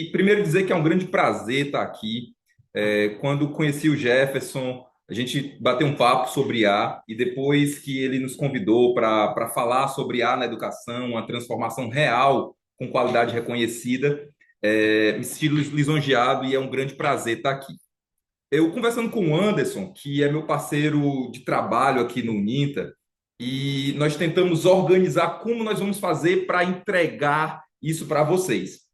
E primeiro dizer que é um grande prazer estar aqui. Quando conheci o Jefferson, a gente bateu um papo sobre IA e depois que ele nos convidou para falar sobre IA na educação, uma transformação real com qualidade reconhecida, me senti lisonjeado e é um grande prazer estar aqui. Eu conversando com o Anderson, que é meu parceiro de trabalho aqui no Uninter, e nós tentamos organizar como nós vamos fazer para entregar isso para vocês.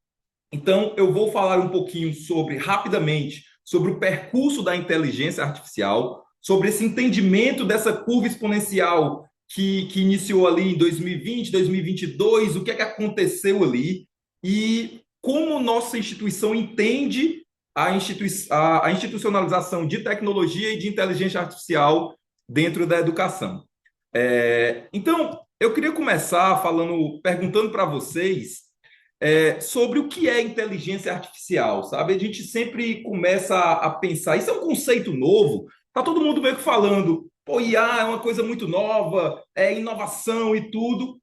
Então, eu vou falar um pouquinho rapidamente, sobre o percurso da inteligência artificial, sobre esse entendimento dessa curva exponencial que iniciou ali em 2020, 2022, o que é que aconteceu ali e como nossa instituição entende a institucionalização de tecnologia e de inteligência artificial dentro da educação. Então, eu queria começar perguntando para vocês sobre o que é inteligência artificial, sabe? A gente sempre começa a pensar, isso é um conceito novo, tá todo mundo meio que falando, pô, IA é uma coisa muito nova, é inovação e tudo.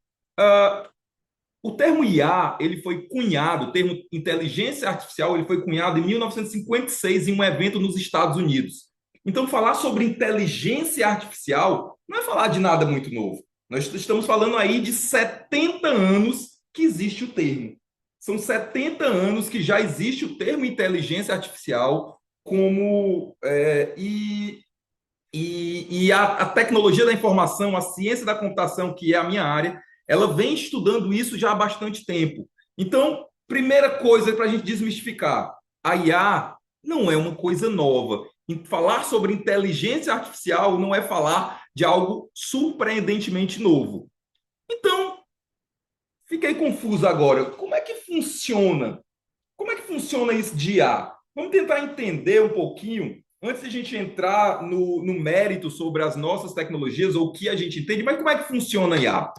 O termo IA, ele foi cunhado, o termo inteligência artificial, ele foi cunhado em 1956 em um evento nos Estados Unidos. Então, falar sobre inteligência artificial não é falar de nada muito novo. Nós estamos falando aí de 70 anos que existe o termo. São 70 anos que já existe o termo inteligência artificial como a tecnologia da informação, a ciência da computação, que é a minha área, ela vem estudando isso já há bastante tempo. Então, primeira coisa para a gente desmistificar, a IA não é uma coisa nova. Falar sobre inteligência artificial não é falar de algo surpreendentemente novo. Então, fiquei confuso agora. Como é que funciona? Como é que funciona isso de IA? Vamos tentar entender um pouquinho, antes de a gente entrar no mérito sobre as nossas tecnologias ou o que a gente entende, mas como é que funciona a IA?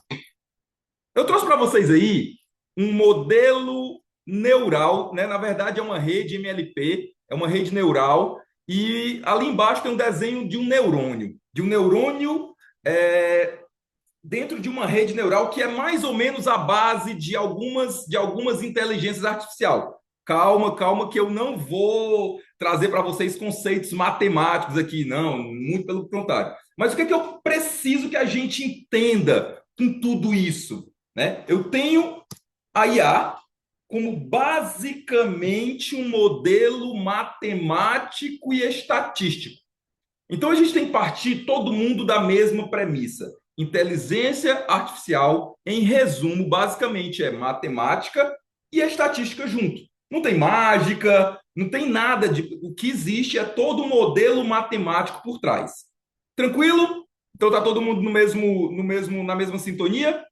Eu trouxe para vocês aí um modelo neural, né? Na verdade, é uma rede MLP, é uma rede neural, e ali embaixo tem um desenho de um neurônio é, dentro de uma rede neural que é mais ou menos a base de algumas inteligências artificiais. Calma, calma, que eu não vou trazer para vocês conceitos matemáticos aqui, não, muito pelo contrário. Mas o que é que eu preciso que a gente entenda com tudo isso? Né? Eu tenho a IA como basicamente um modelo matemático e estatístico. Então a gente tem que partir todo mundo da mesma premissa. Inteligência artificial, em resumo, basicamente é matemática e estatística junto. Não tem mágica, não tem nada de. O que existe é todo o modelo matemático por trás. Tranquilo? Então tá todo mundo na mesma sintonia?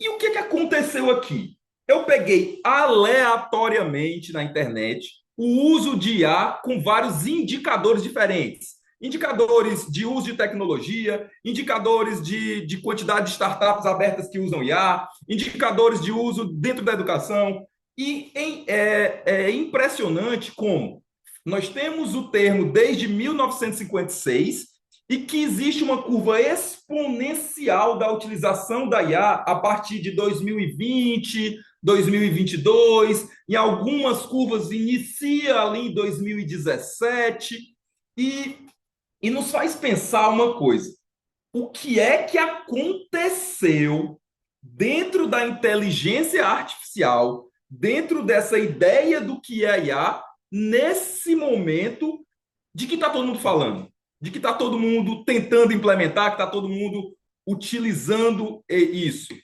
E o que que aconteceu aqui? Eu peguei aleatoriamente na internet o uso de IA com vários indicadores diferentes. Indicadores de uso de tecnologia, indicadores de quantidade de startups abertas que usam IA, indicadores de uso dentro da educação. É impressionante como nós temos o termo desde 1956 e que existe uma curva exponencial da utilização da IA a partir de 2020, 2022, em algumas curvas inicia ali em 2017 e, e nos faz pensar uma coisa: o que é que aconteceu dentro da inteligência artificial, dentro dessa ideia do que é a IA, nesse momento de que está todo mundo falando, de que está todo mundo tentando implementar, que está todo mundo utilizando isso.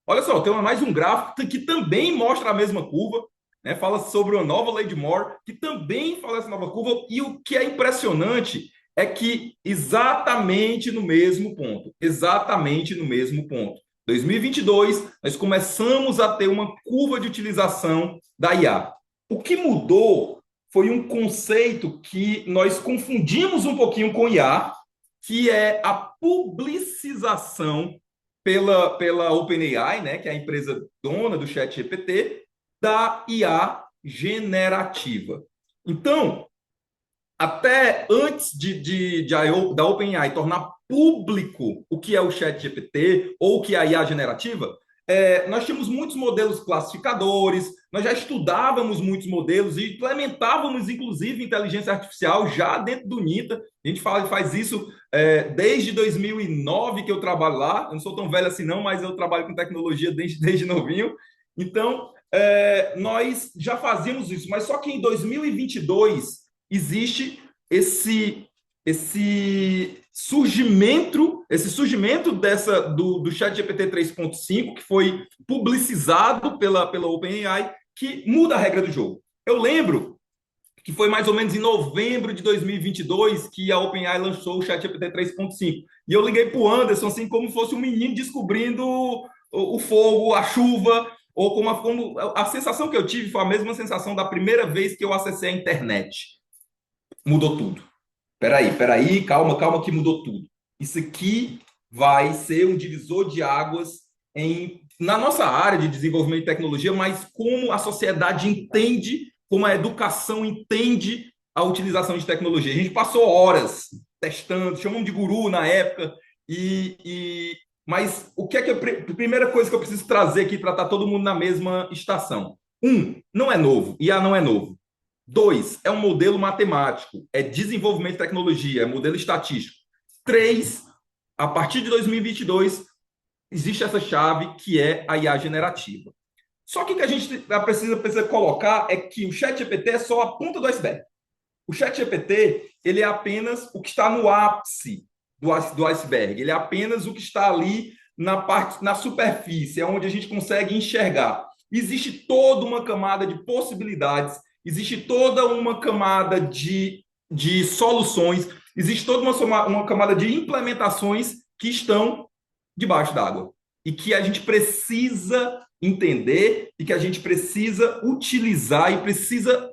Olha só, tem mais um gráfico que também mostra a mesma curva, né? Fala sobre uma nova lei de Moore, que também fala essa nova curva, e o que é impressionante é que exatamente no mesmo ponto. 2022, nós começamos a ter uma curva de utilização da IA. O que mudou foi um conceito que nós confundimos um pouquinho com IA, que é a publicização pela OpenAI, né, que é a empresa dona do ChatGPT, da IA generativa. Então, até antes da OpenAI tornar público o que é o ChatGPT ou o que é a IA generativa, nós tínhamos muitos modelos classificadores, nós já estudávamos muitos modelos e implementávamos, inclusive, inteligência artificial já dentro do NITA. A gente faz isso desde 2009 que eu trabalho lá. Eu não sou tão velho assim, não, mas eu trabalho com tecnologia desde novinho. Então, nós já fazíamos isso, mas só que em 2022 existe esse surgimento do ChatGPT 3.5, que foi publicizado pela OpenAI, que muda a regra do jogo. Eu lembro que foi mais ou menos em novembro de 2022 que a OpenAI lançou o ChatGPT 3.5. E eu liguei para o Anderson assim como fosse um menino descobrindo o fogo, a chuva, ou como a sensação que eu tive foi a mesma sensação da primeira vez que eu acessei a internet. Mudou tudo. Peraí, calma que mudou tudo. Isso aqui vai ser um divisor de águas na nossa área de desenvolvimento de tecnologia, mas como a sociedade entende, como a educação entende a utilização de tecnologia. A gente passou horas testando, chamamos de guru na época, mas o que é que a primeira coisa que eu preciso trazer aqui para estar todo mundo na mesma estação? Não é novo, IA não é novo. 2, é um modelo matemático, é desenvolvimento de tecnologia, é modelo estatístico. 3, a partir de 2022, existe essa chave que é a IA generativa. Só que o que a gente precisa colocar é que o ChatGPT é só a ponta do iceberg. O ChatGPT, ele é apenas o que está no ápice do iceberg, ele é apenas o que está ali na superfície, é onde a gente consegue enxergar. Existe toda uma camada de possibilidades, existe toda uma camada de soluções, existe toda uma camada de implementações que estão debaixo d'água e que a gente precisa entender e que a gente precisa utilizar e precisa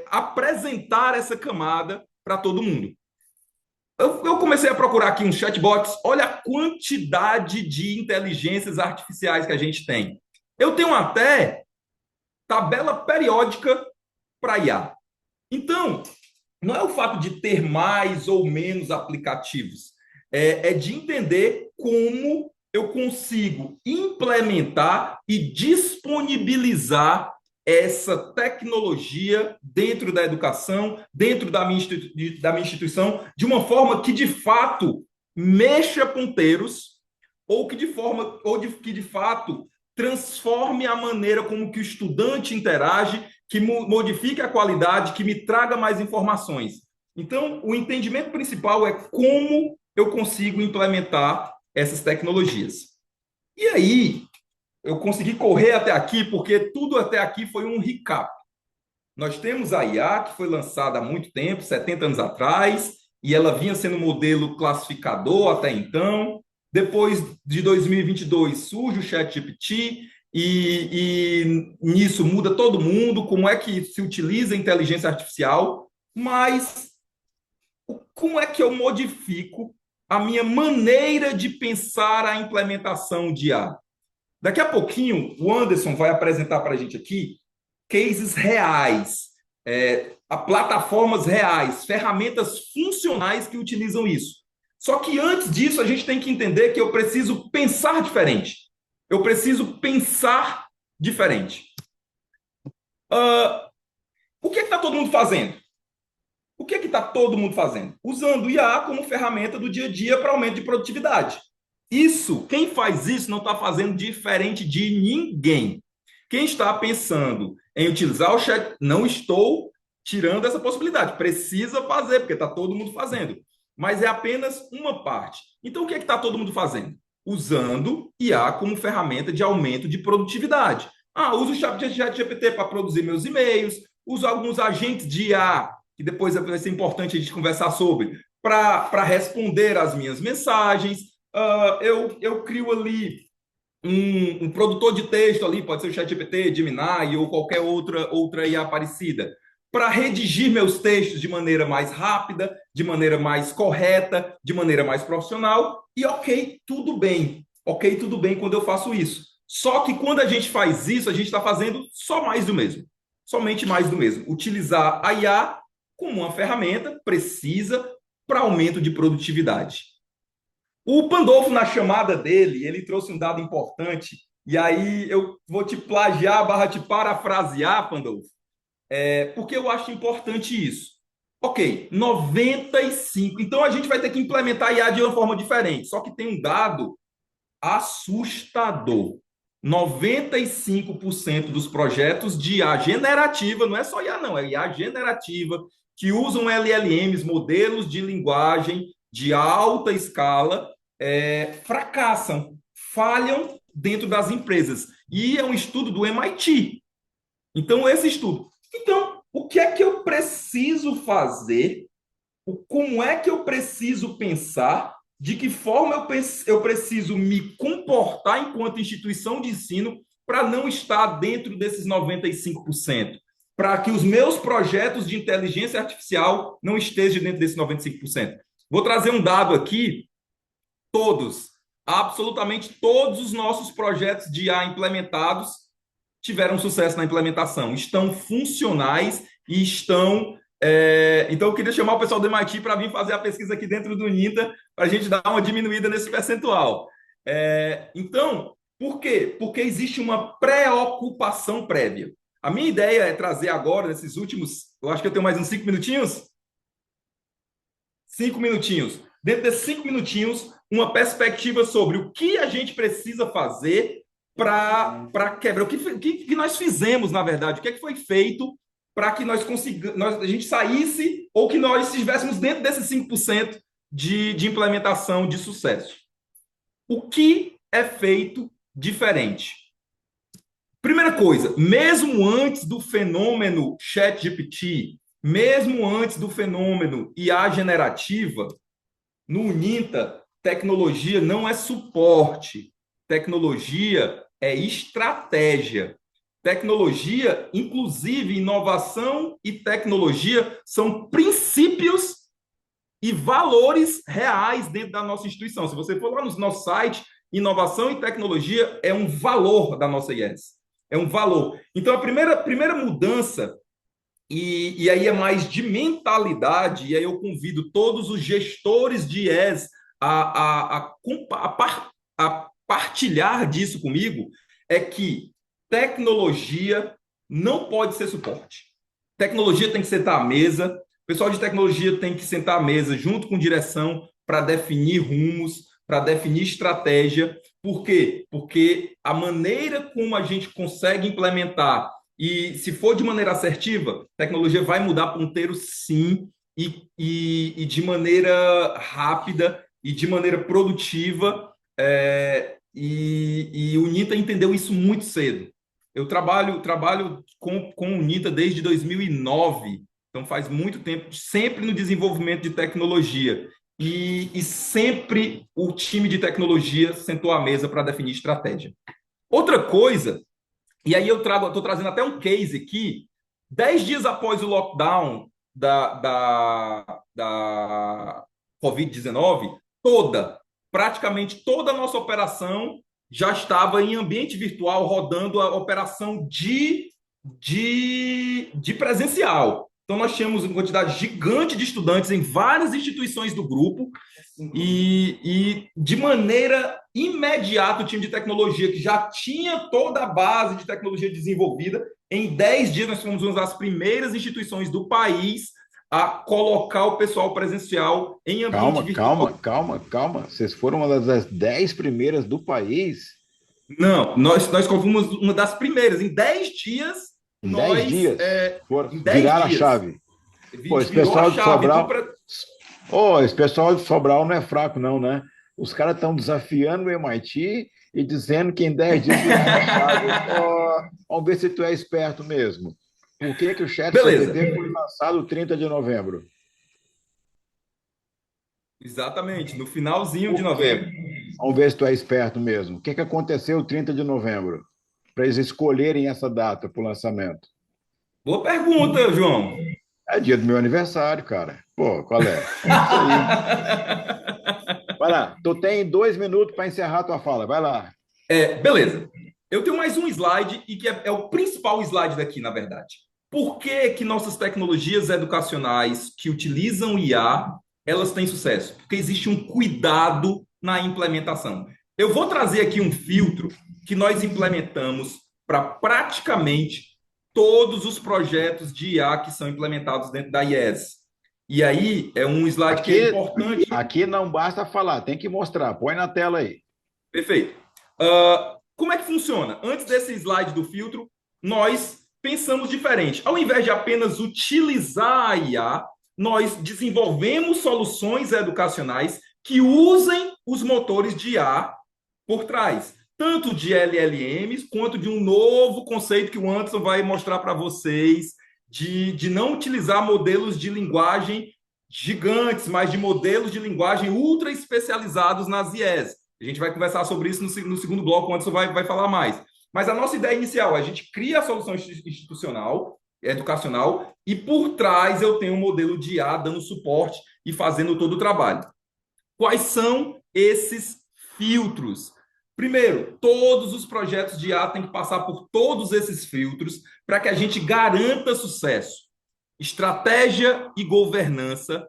apresentar essa camada para todo mundo. Eu comecei a procurar aqui uns chatbots. Olha a quantidade de inteligências artificiais que a gente tem. Eu tenho até tabela periódica para IA. Então, não é o fato de ter mais ou menos aplicativos, é de entender como eu consigo implementar e disponibilizar essa tecnologia dentro da educação, dentro da minha instituição, de uma forma que de fato mexa ponteiros ou que de fato transforme a maneira como que o estudante interage, que modifique a qualidade, que me traga mais informações. Então, o entendimento principal é como eu consigo implementar essas tecnologias. E aí, eu consegui correr até aqui, porque tudo até aqui foi um recap. Nós temos a IA, que foi lançada há muito tempo, 70 anos atrás, e ela vinha sendo modelo classificador até então. Depois de 2022 surge o ChatGPT, e nisso muda todo mundo, como é que se utiliza a inteligência artificial, mas como é que eu modifico a minha maneira de pensar a implementação de IA? Daqui a pouquinho, o Anderson vai apresentar para a gente aqui cases reais, plataformas reais, ferramentas funcionais que utilizam isso. Só que antes disso, a gente tem que entender que eu preciso pensar diferente. Eu preciso pensar diferente. O que está todo mundo fazendo? O que está todo mundo fazendo? Usando o IA como ferramenta do dia a dia para aumento de produtividade. Quem faz isso não está fazendo diferente de ninguém. Quem está pensando em utilizar o chat, não estou tirando essa possibilidade. Precisa fazer, porque está todo mundo fazendo. Mas é apenas uma parte. Então, o que está todo mundo fazendo? Usando IA como ferramenta de aumento de produtividade. Uso o ChatGPT para produzir meus e-mails, uso alguns agentes de IA, que depois vai ser importante a gente conversar sobre, para responder às minhas mensagens. Eu crio ali um produtor de texto ali, pode ser o ChatGPT, Gemini ou qualquer outra IA parecida, para redigir meus textos de maneira mais rápida, de maneira mais correta, de maneira mais profissional. E ok, tudo bem. Ok, tudo bem quando eu faço isso. Só que quando a gente faz isso, a gente está fazendo só mais do mesmo. Somente mais do mesmo. Utilizar a IA como uma ferramenta precisa para aumento de produtividade. O Pandolfo, na chamada dele, ele trouxe um dado importante, e aí eu vou te plagiar, barra te parafrasear, Pandolfo, porque eu acho importante isso. Ok, 95. Então a gente vai ter que implementar a IA de uma forma diferente. Só que tem um dado assustador. 95% dos projetos de IA generativa, não é só IA, não, é IA generativa, que usam LLMs, modelos de linguagem de alta escala, fracassam, falham dentro das empresas. E é um estudo do MIT. Então, esse estudo. Então, o que é que eu preciso fazer? Como é que eu preciso pensar? De que forma eu preciso me comportar enquanto instituição de ensino para não estar dentro desses 95%? Para que os meus projetos de inteligência artificial não estejam dentro desses 95%. Vou trazer um dado aqui. Todos, absolutamente todos os nossos projetos de IA implementados tiveram sucesso na implementação, estão funcionais e estão. Então, eu queria chamar o pessoal do MIT para vir fazer a pesquisa aqui dentro do NINTA, para a gente dar uma diminuída nesse percentual. Então, por quê? Porque existe uma preocupação prévia. A minha ideia é trazer agora, nesses últimos, eu acho que eu tenho mais uns 5 minutinhos. 5 minutinhos. Dentro desses 5 minutinhos, uma perspectiva sobre o que a gente precisa fazer para quebrar. O que nós fizemos, na verdade, o que, é que foi feito para que nós consigamos, a gente saísse ou que nós estivéssemos dentro desses 5% de implementação de sucesso. O que é feito diferente? Primeira coisa, mesmo antes do fenômeno ChatGPT, mesmo antes do fenômeno IA generativa, no Uninta, tecnologia não é suporte, tecnologia é estratégia. Tecnologia, inclusive inovação e tecnologia, são princípios e valores reais dentro da nossa instituição. Se você for lá no nosso site, inovação e tecnologia é um valor da nossa IES. É um valor. Então, a primeira mudança, e aí é mais de mentalidade, e aí eu convido todos os gestores de IES a partilhar disso comigo, é que tecnologia não pode ser suporte. Tecnologia tem que sentar à mesa, o pessoal de tecnologia tem que sentar à mesa junto com direção para definir rumos, para definir estratégia. Por quê? Porque a maneira como a gente consegue implementar, e se for de maneira assertiva, a tecnologia vai mudar ponteiro sim, e de maneira rápida e de maneira produtiva. E o NITA entendeu isso muito cedo. Eu trabalho com o NITA desde 2009, então faz muito tempo, sempre no desenvolvimento de tecnologia. E sempre o time de tecnologia sentou à mesa para definir estratégia. Outra coisa, e aí eu estou trazendo até um case aqui, 10 dias após o lockdown da Covid-19, praticamente toda a nossa operação já estava em ambiente virtual, rodando a operação de presencial. Então, nós tínhamos uma quantidade gigante de estudantes em várias instituições do grupo e de maneira imediata, o time de tecnologia, que já tinha toda a base de tecnologia desenvolvida, em 10 dias nós fomos uma das primeiras instituições do país a colocar o pessoal presencial em ambiente virtual. Calma. Vocês foram uma das 10 primeiras do país Não, nós fomos uma das primeiras. Em 10 dias, em 10 nós. dias. Foram, Em 10 viraram a dias, chave. a Pô, gente esse virou a pessoal de chave. Então, Sobral. Esse pessoal de Sobral não é fraco, não, né? Os caras estão desafiando o MIT e dizendo que em 10 dias viraram a chave. Pô, vamos ver se tu é esperto mesmo. Por que, que o Chat beleza. GPT foi lançado 30 de novembro? Exatamente, no finalzinho de Por quê? novembro. Vamos ver se tu é esperto mesmo. O que, que aconteceu 30 de novembro? Para eles escolherem essa data para o lançamento. Boa pergunta, João. É dia do meu aniversário, cara. Pô, qual é? É isso aí. Vai lá, tu tem 2 minutos para encerrar a tua fala. Vai lá. Beleza. Eu tenho mais um slide e que é o principal slide daqui, na verdade. Por que que nossas tecnologias educacionais que utilizam IA, elas têm sucesso? Porque existe um cuidado na implementação. Eu vou trazer aqui um filtro que nós implementamos para praticamente todos os projetos de IA que são implementados dentro da IES. E aí é um slide que é importante. Aqui não basta falar, tem que mostrar. Põe na tela aí. Perfeito. Como é que funciona? Antes desse slide do filtro, nós pensamos diferente. Ao invés de apenas utilizar a IA, nós desenvolvemos soluções educacionais que usem os motores de IA por trás, tanto de LLMs quanto de um novo conceito que o Anderson vai mostrar para vocês, de não utilizar modelos de linguagem gigantes, mas de modelos de linguagem ultra especializados nas IES. A gente vai conversar sobre isso no segundo bloco, o Anderson vai falar mais. Mas a nossa ideia inicial, a gente cria a solução institucional, educacional, e por trás eu tenho um modelo de IA dando suporte e fazendo todo o trabalho. Quais são esses filtros? Primeiro, todos os projetos de IA têm que passar por todos esses filtros para que a gente garanta sucesso. Estratégia e governança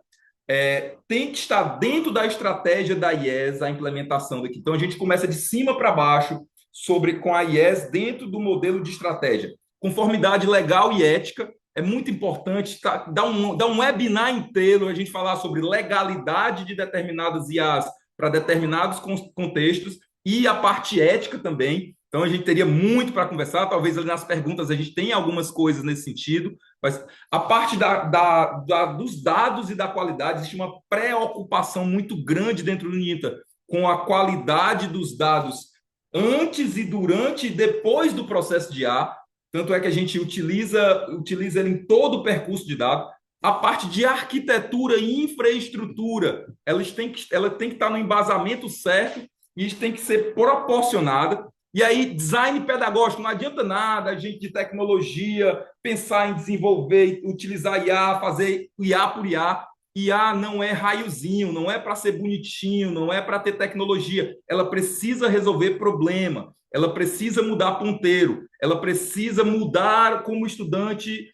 tem que estar dentro da estratégia da IES, a implementação daqui. Então, a gente começa de cima para baixo com a IES dentro do modelo de estratégia. Conformidade legal e ética. É muito importante dar um webinar inteiro a gente falar sobre legalidade de determinadas IAs para determinados contextos e a parte ética também. Então, a gente teria muito para conversar. Talvez ali nas perguntas a gente tenha algumas coisas nesse sentido. Mas a parte dos dados e da qualidade, existe uma preocupação muito grande dentro do NINTA com a qualidade dos dados antes e durante e depois do processo de IA. Tanto é que a gente utiliza ele em todo o percurso de dados. A parte de arquitetura e infraestrutura, ela tem que estar no embasamento certo e isso tem que ser proporcionada. E aí, design pedagógico, não adianta nada a gente de tecnologia pensar em desenvolver, utilizar IA, fazer IA por IA. IA não é raiozinho, não é para ser bonitinho, não é para ter tecnologia. Ela precisa resolver problema, ela precisa mudar ponteiro, ela precisa mudar como o estudante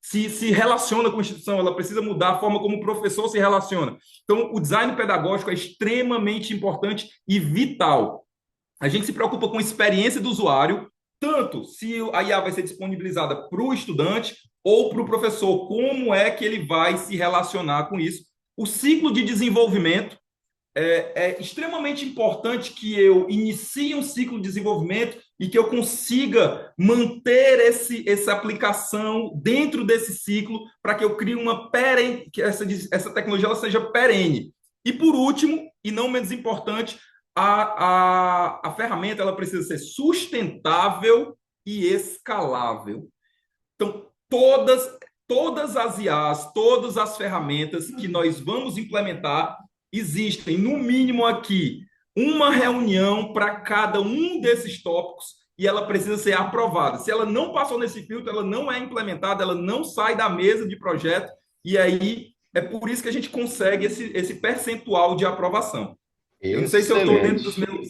se relaciona com a instituição, ela precisa mudar a forma como o professor se relaciona. Então, o design pedagógico é extremamente importante e vital. A gente se preocupa com a experiência do usuário, tanto se a IA vai ser disponibilizada para o estudante ou para o professor, como é que ele vai se relacionar com isso. O ciclo de desenvolvimento é extremamente importante que eu inicie um ciclo de desenvolvimento e que eu consiga manter essa aplicação dentro desse ciclo para que eu crie que essa tecnologia ela seja perene. E por último, e não menos importante, a ferramenta ela precisa ser sustentável e escalável. Então, todas as IAs, todas as ferramentas que nós vamos implementar, existem, no mínimo aqui, uma reunião para cada um desses tópicos e ela precisa ser aprovada. Se ela não passou nesse filtro, ela não é implementada, ela não sai da mesa de projeto e aí é por isso que a gente consegue esse percentual de aprovação. Eu não sei se eu estou dentro dos meus...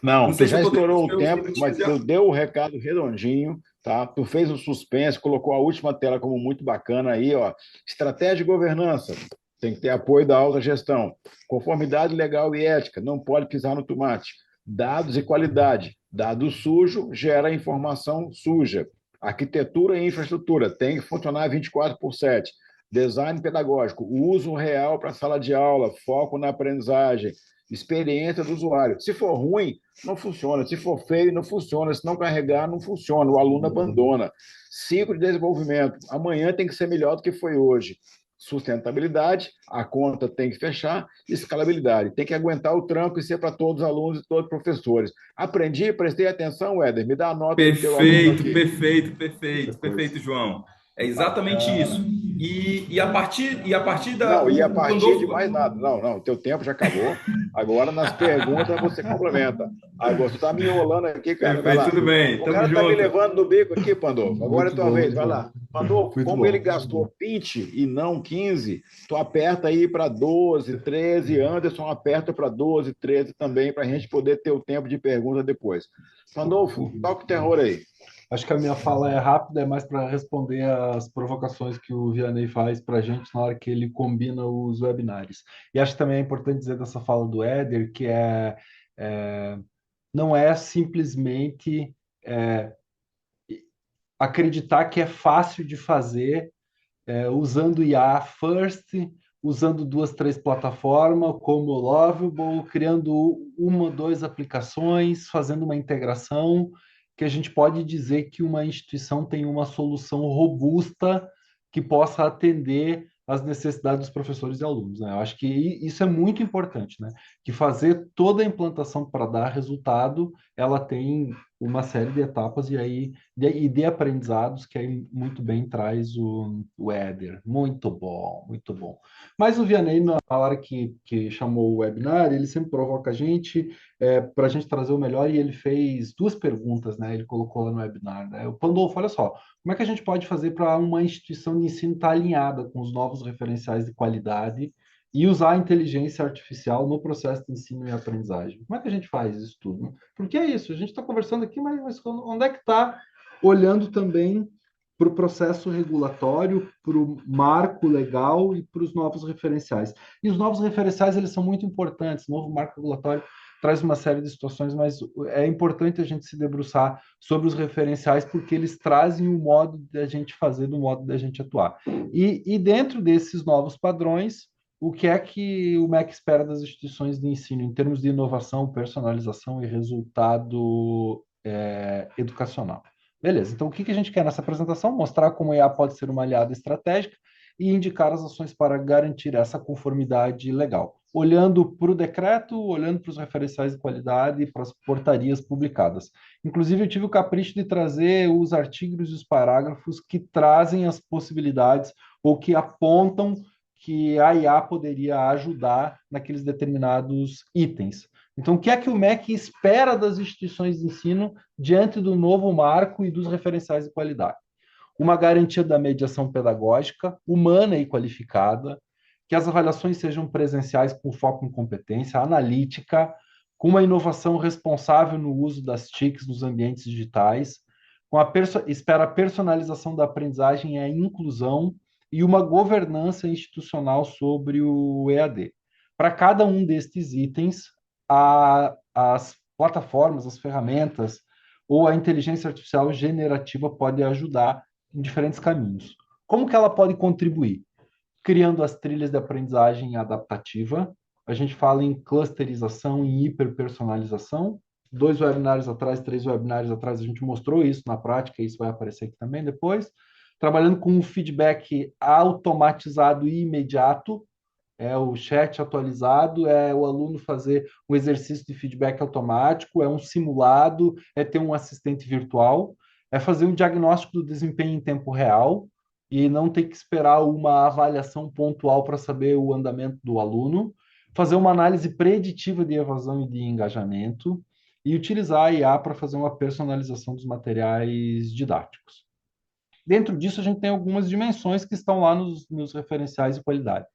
Não, tu já estourou o tempo, mas tu deu o recado redondinho, tá? Tu fez o suspense, colocou a última tela como muito bacana aí, ó. Estratégia de governança, tem que ter apoio da alta gestão. Conformidade legal e ética, não pode pisar no tomate. Dados e qualidade, dado sujo gera informação suja. Arquitetura e infraestrutura, tem que funcionar 24/7. Design pedagógico, uso real para a sala de aula, foco na aprendizagem, experiência do usuário. Se for ruim, não funciona. Se for feio, não funciona. Se não carregar, não funciona. O aluno abandona. Ciclo de desenvolvimento. Amanhã tem que ser melhor do que foi hoje. Sustentabilidade, a conta tem que fechar. Escalabilidade, tem que aguentar o tranco e ser para todos os alunos e todos os professores. Aprendi, prestei atenção, Éder. Me dá a nota do teu aluno aqui. Perfeito, João. É exatamente isso. E a partir da... Não, e a partir de mais nada. Não, o teu tempo já acabou. Agora, nas perguntas, você complementa. Agora, você está me enrolando aqui, cara. Perfeito, tudo bem. O cara está me levando no bico aqui, Pandolfo. Agora é tua vez, vai lá. Pandolfo, como ele gastou 20 e não 15, tu aperta aí para 12, 13. Anderson aperta para 12, 13 também, para a gente poder ter o tempo de pergunta depois. Pandolfo, toca o terror aí. Acho que a minha fala é rápida, é mais para responder às provocações que o Vianney faz para a gente na hora que ele combina os webinários. E acho que também é importante dizer dessa fala do Éder, que é não é simplesmente é, acreditar que é fácil de fazer usando IA first, usando duas, três plataformas como o Lovable, criando uma, duas aplicações, fazendo uma integração, que a gente pode dizer que uma instituição tem uma solução robusta que possa atender às necessidades dos professores e alunos, né? Eu acho que isso é muito importante, né? Que fazer toda a implantação para dar resultado, ela tem uma série de etapas e de aprendizados que aí muito bem traz o Éder. Muito bom, muito bom. Mas o Vianney, na hora que chamou o webinar, ele sempre provoca a gente para a gente trazer o melhor e ele fez duas perguntas, né? Ele colocou lá no webinar, né? O Pandolfo, olha só, como é que a gente pode fazer para uma instituição de ensino estar alinhada com os novos referenciais de qualidade e usar a inteligência artificial no processo de ensino e aprendizagem? Como é que a gente faz isso tudo, né? Porque é isso, a gente está conversando aqui, mas onde é que está olhando também para o processo regulatório, para o marco legal e para os novos referenciais? E os novos referenciais, eles são muito importantes. O novo marco regulatório traz uma série de situações, mas é importante a gente se debruçar sobre os referenciais, porque eles trazem o modo da gente fazer, do modo da gente atuar. E dentro desses novos padrões, o que é que o MEC espera das instituições de ensino em termos de inovação, personalização e resultado educacional? Beleza, então o que a gente quer nessa apresentação? Mostrar como a IA pode ser uma aliada estratégica e indicar as ações para garantir essa conformidade legal. Olhando para o decreto, olhando para os referenciais de qualidade e para as portarias publicadas. Inclusive, eu tive o capricho de trazer os artigos e os parágrafos que trazem as possibilidades ou que apontam que a IA poderia ajudar naqueles determinados itens. Então, o que é que o MEC espera das instituições de ensino diante do novo marco e dos referenciais de qualidade? Uma garantia da mediação pedagógica, humana e qualificada, que as avaliações sejam presenciais com foco em competência, analítica, com uma inovação responsável no uso das TICs nos ambientes digitais, espera a personalização da aprendizagem e a inclusão e uma governança institucional sobre o EAD. Para cada um destes itens, as plataformas, as ferramentas ou a inteligência artificial generativa pode ajudar em diferentes caminhos. Como que ela pode contribuir? Criando as trilhas de aprendizagem adaptativa. A gente fala em clusterização e hiperpersonalização. 2 webinários atrás, 3 webinários atrás, a gente mostrou isso na prática, isso vai aparecer aqui também depois. Trabalhando com um feedback automatizado e imediato, o chat atualizado, é o aluno fazer um exercício de feedback automático, é um simulado, é ter um assistente virtual, é fazer um diagnóstico do desempenho em tempo real e não ter que esperar uma avaliação pontual para saber o andamento do aluno, fazer uma análise preditiva de evasão e de engajamento e utilizar a IA para fazer uma personalização dos materiais didáticos. Dentro disso, a gente tem algumas dimensões que estão lá nos referenciais de qualidade.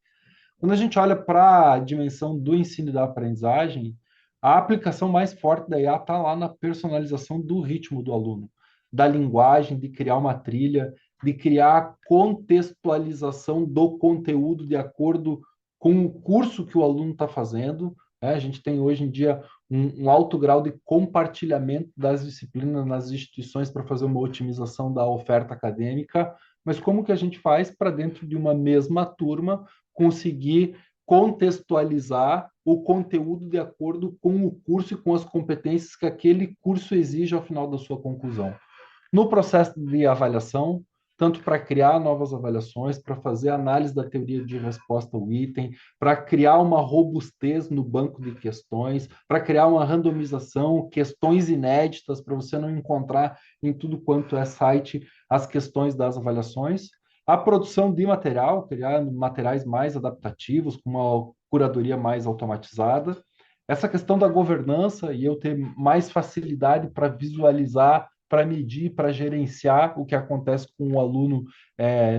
Quando a gente olha para a dimensão do ensino e da aprendizagem, a aplicação mais forte da IA está lá na personalização do ritmo do aluno, da linguagem, de criar uma trilha, de criar contextualização do conteúdo de acordo com o curso que o aluno está fazendo. A gente tem hoje em dia um alto grau de compartilhamento das disciplinas nas instituições para fazer uma otimização da oferta acadêmica, mas como que a gente faz para dentro de uma mesma turma conseguir contextualizar o conteúdo de acordo com o curso e com as competências que aquele curso exige ao final da sua conclusão. No processo de avaliação, tanto para criar novas avaliações, para fazer análise da teoria de resposta ao item, para criar uma robustez no banco de questões, para criar uma randomização, questões inéditas, para você não encontrar em tudo quanto é site as questões das avaliações, a produção de material, criar materiais mais adaptativos, com uma curadoria mais automatizada, essa questão da governança e eu ter mais facilidade para visualizar, para medir, para gerenciar o que acontece com o aluno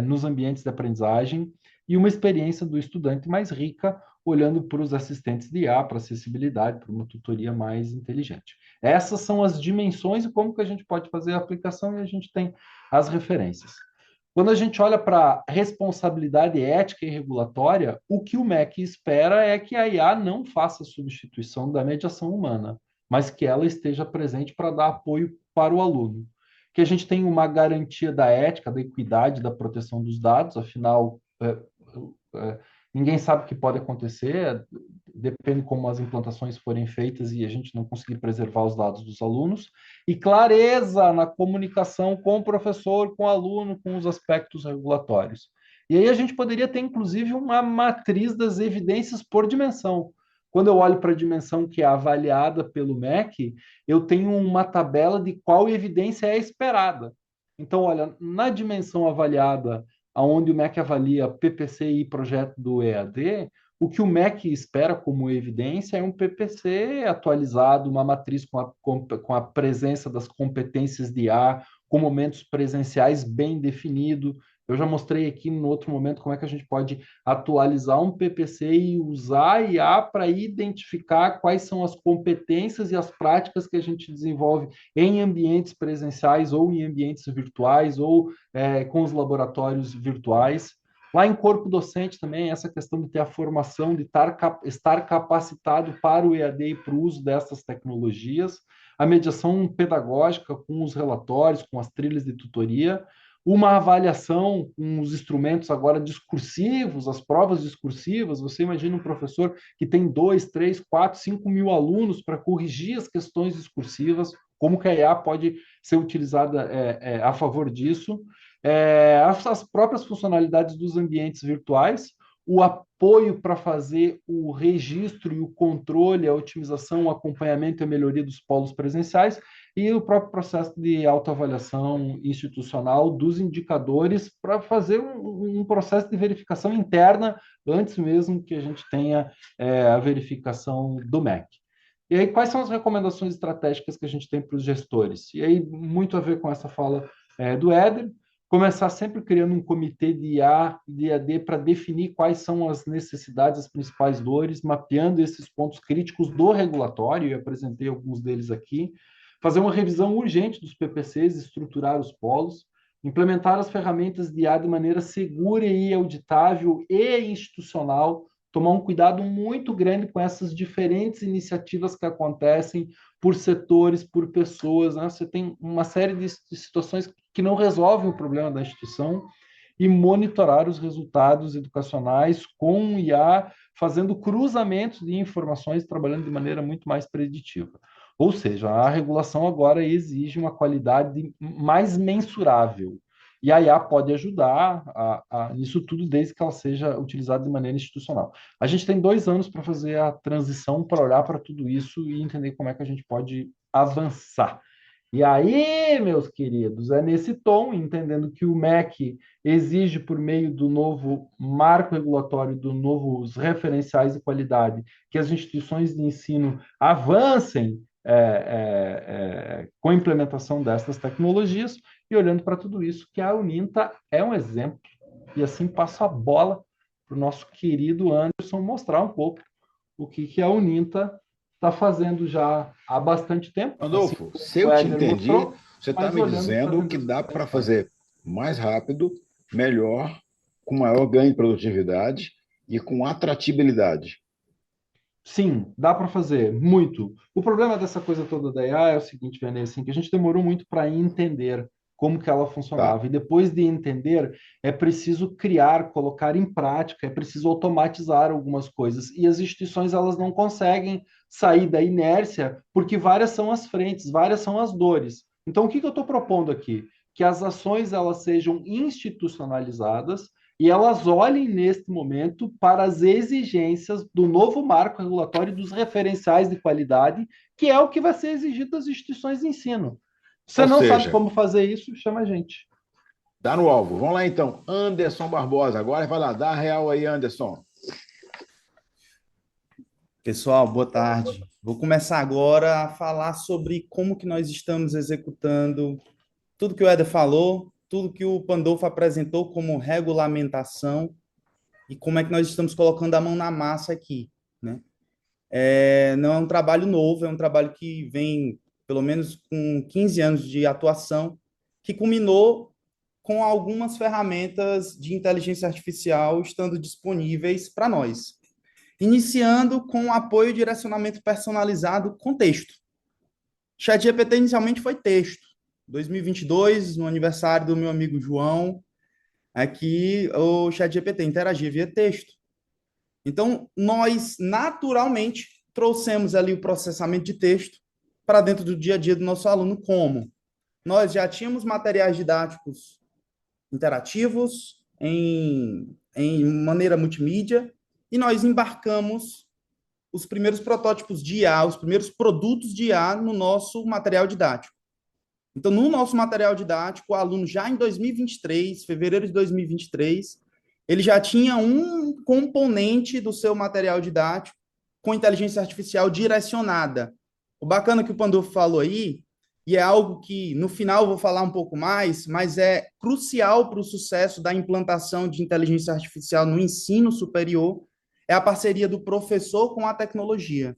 nos ambientes de aprendizagem e uma experiência do estudante mais rica, olhando para os assistentes de IA, para acessibilidade, para uma tutoria mais inteligente. Essas são as dimensões e como que a gente pode fazer a aplicação, e a gente tem as referências. Quando a gente olha para responsabilidade ética e regulatória, o que o MEC espera é que a IA não faça substituição da mediação humana, mas que ela esteja presente para dar apoio para o aluno. Que a gente tenha uma garantia da ética, da equidade, da proteção dos dados, afinal, ninguém sabe o que pode acontecer, depende como as implantações forem feitas e a gente não conseguir preservar os dados dos alunos, e clareza na comunicação com o professor, com o aluno, com os aspectos regulatórios. E aí a gente poderia ter, inclusive, uma matriz das evidências por dimensão. Quando eu olho para a dimensão que é avaliada pelo MEC, eu tenho uma tabela de qual evidência é esperada. Então, olha, na dimensão avaliada, onde o MEC avalia PPC e projeto do EAD, o que o MEC espera como evidência é um PPC atualizado, uma matriz com a presença das competências de IA, com momentos presenciais bem definido. Eu já mostrei aqui no outro momento como é que a gente pode atualizar um PPC e usar a IA para identificar quais são as competências e as práticas que a gente desenvolve em ambientes presenciais ou em ambientes virtuais ou com os laboratórios virtuais. Lá em corpo docente também, essa questão de ter a formação, de estar capacitado para o EAD e para o uso dessas tecnologias, a mediação pedagógica com os relatórios, com as trilhas de tutoria, uma avaliação com os instrumentos agora discursivos, as provas discursivas. Você imagina um professor que tem 2, 3, 4, 5 mil alunos para corrigir as questões discursivas, como que a IA pode ser utilizada a favor disso. As próprias funcionalidades dos ambientes virtuais, o apoio para fazer o registro e o controle, a otimização, o acompanhamento e a melhoria dos polos presenciais, e o próprio processo de autoavaliação institucional dos indicadores para fazer um processo de verificação interna antes mesmo que a gente tenha a verificação do MEC. E aí, quais são as recomendações estratégicas que a gente tem para os gestores? E aí, muito a ver com essa fala do Éder, começar sempre criando um comitê de IA e de AD para definir quais são as necessidades, as principais dores, mapeando esses pontos críticos do regulatório, e apresentei alguns deles aqui, fazer uma revisão urgente dos PPCs, estruturar os polos, implementar as ferramentas de IA de maneira segura e auditável e institucional, tomar um cuidado muito grande com essas diferentes iniciativas que acontecem por setores, por pessoas, né? Você tem uma série de situações que não resolvem o problema da instituição, e monitorar os resultados educacionais com IA, fazendo cruzamentos de informações, trabalhando de maneira muito mais preditiva. Ou seja, a regulação agora exige uma qualidade mais mensurável. E a IA pode ajudar nisso tudo, desde que ela seja utilizada de maneira institucional. A gente tem 2 anos para fazer a transição, para olhar para tudo isso e entender como é que a gente pode avançar. E aí, meus queridos, é nesse tom, entendendo que o MEC exige, por meio do novo marco regulatório, dos novos referenciais de qualidade, que as instituições de ensino avancem com a implementação dessas tecnologias, e olhando para tudo isso, que a Uninta é um exemplo. E assim passo a bola para o nosso querido Anderson mostrar um pouco o que a Uninta está fazendo já há bastante tempo. Adolfo, Assim, se eu te entendi, mostrou, você está me dizendo que dá para fazer mais rápido, melhor, com maior ganho de produtividade e com atratividade. Sim, dá para fazer, muito. O problema dessa coisa toda da IA é o seguinte, Vanessa, assim, que a gente demorou muito para entender como que ela funcionava. Tá. E depois de entender, é preciso criar, colocar em prática, é preciso automatizar algumas coisas. E as instituições, elas não conseguem sair da inércia, porque várias são as frentes, várias são as dores. Então, o que eu estou propondo aqui? Que as ações, elas sejam institucionalizadas, e elas olhem neste momento para as exigências do novo marco regulatório dos referenciais de qualidade, que é o que vai ser exigido das instituições de ensino. Você Ou não sabe seja, como fazer isso, chama a gente. dá no alvo. Vamos lá então, Anderson Barbosa. Agora vai lá, dá a real aí, Anderson. Pessoal, boa tarde. Vou começar agora a falar sobre como que nós estamos executando tudo que o Éder falou, tudo que o Pandolfo apresentou como regulamentação e como é que nós estamos colocando a mão na massa aqui, né? Não é um trabalho novo, é um trabalho que vem pelo menos com 15 anos de atuação, que culminou com algumas ferramentas de inteligência artificial estando disponíveis para nós. Iniciando com apoio e direcionamento personalizado com texto. ChatGPT inicialmente foi texto. 2022, no aniversário do meu amigo João, aqui o ChatGPT interagia via texto. Então, nós naturalmente trouxemos ali o processamento de texto para dentro do dia a dia do nosso aluno. Como? Nós já tínhamos materiais didáticos interativos em maneira multimídia e nós embarcamos os primeiros protótipos de IA, os primeiros produtos de IA no nosso material didático. Então, no nosso material didático, o aluno já em 2023, fevereiro de 2023, ele já tinha um componente do seu material didático com inteligência artificial direcionada. O bacana que o Pandolfo falou aí, e é algo que no final eu vou falar um pouco mais, mas é crucial para o sucesso da implantação de inteligência artificial no ensino superior, é a parceria do professor com a tecnologia,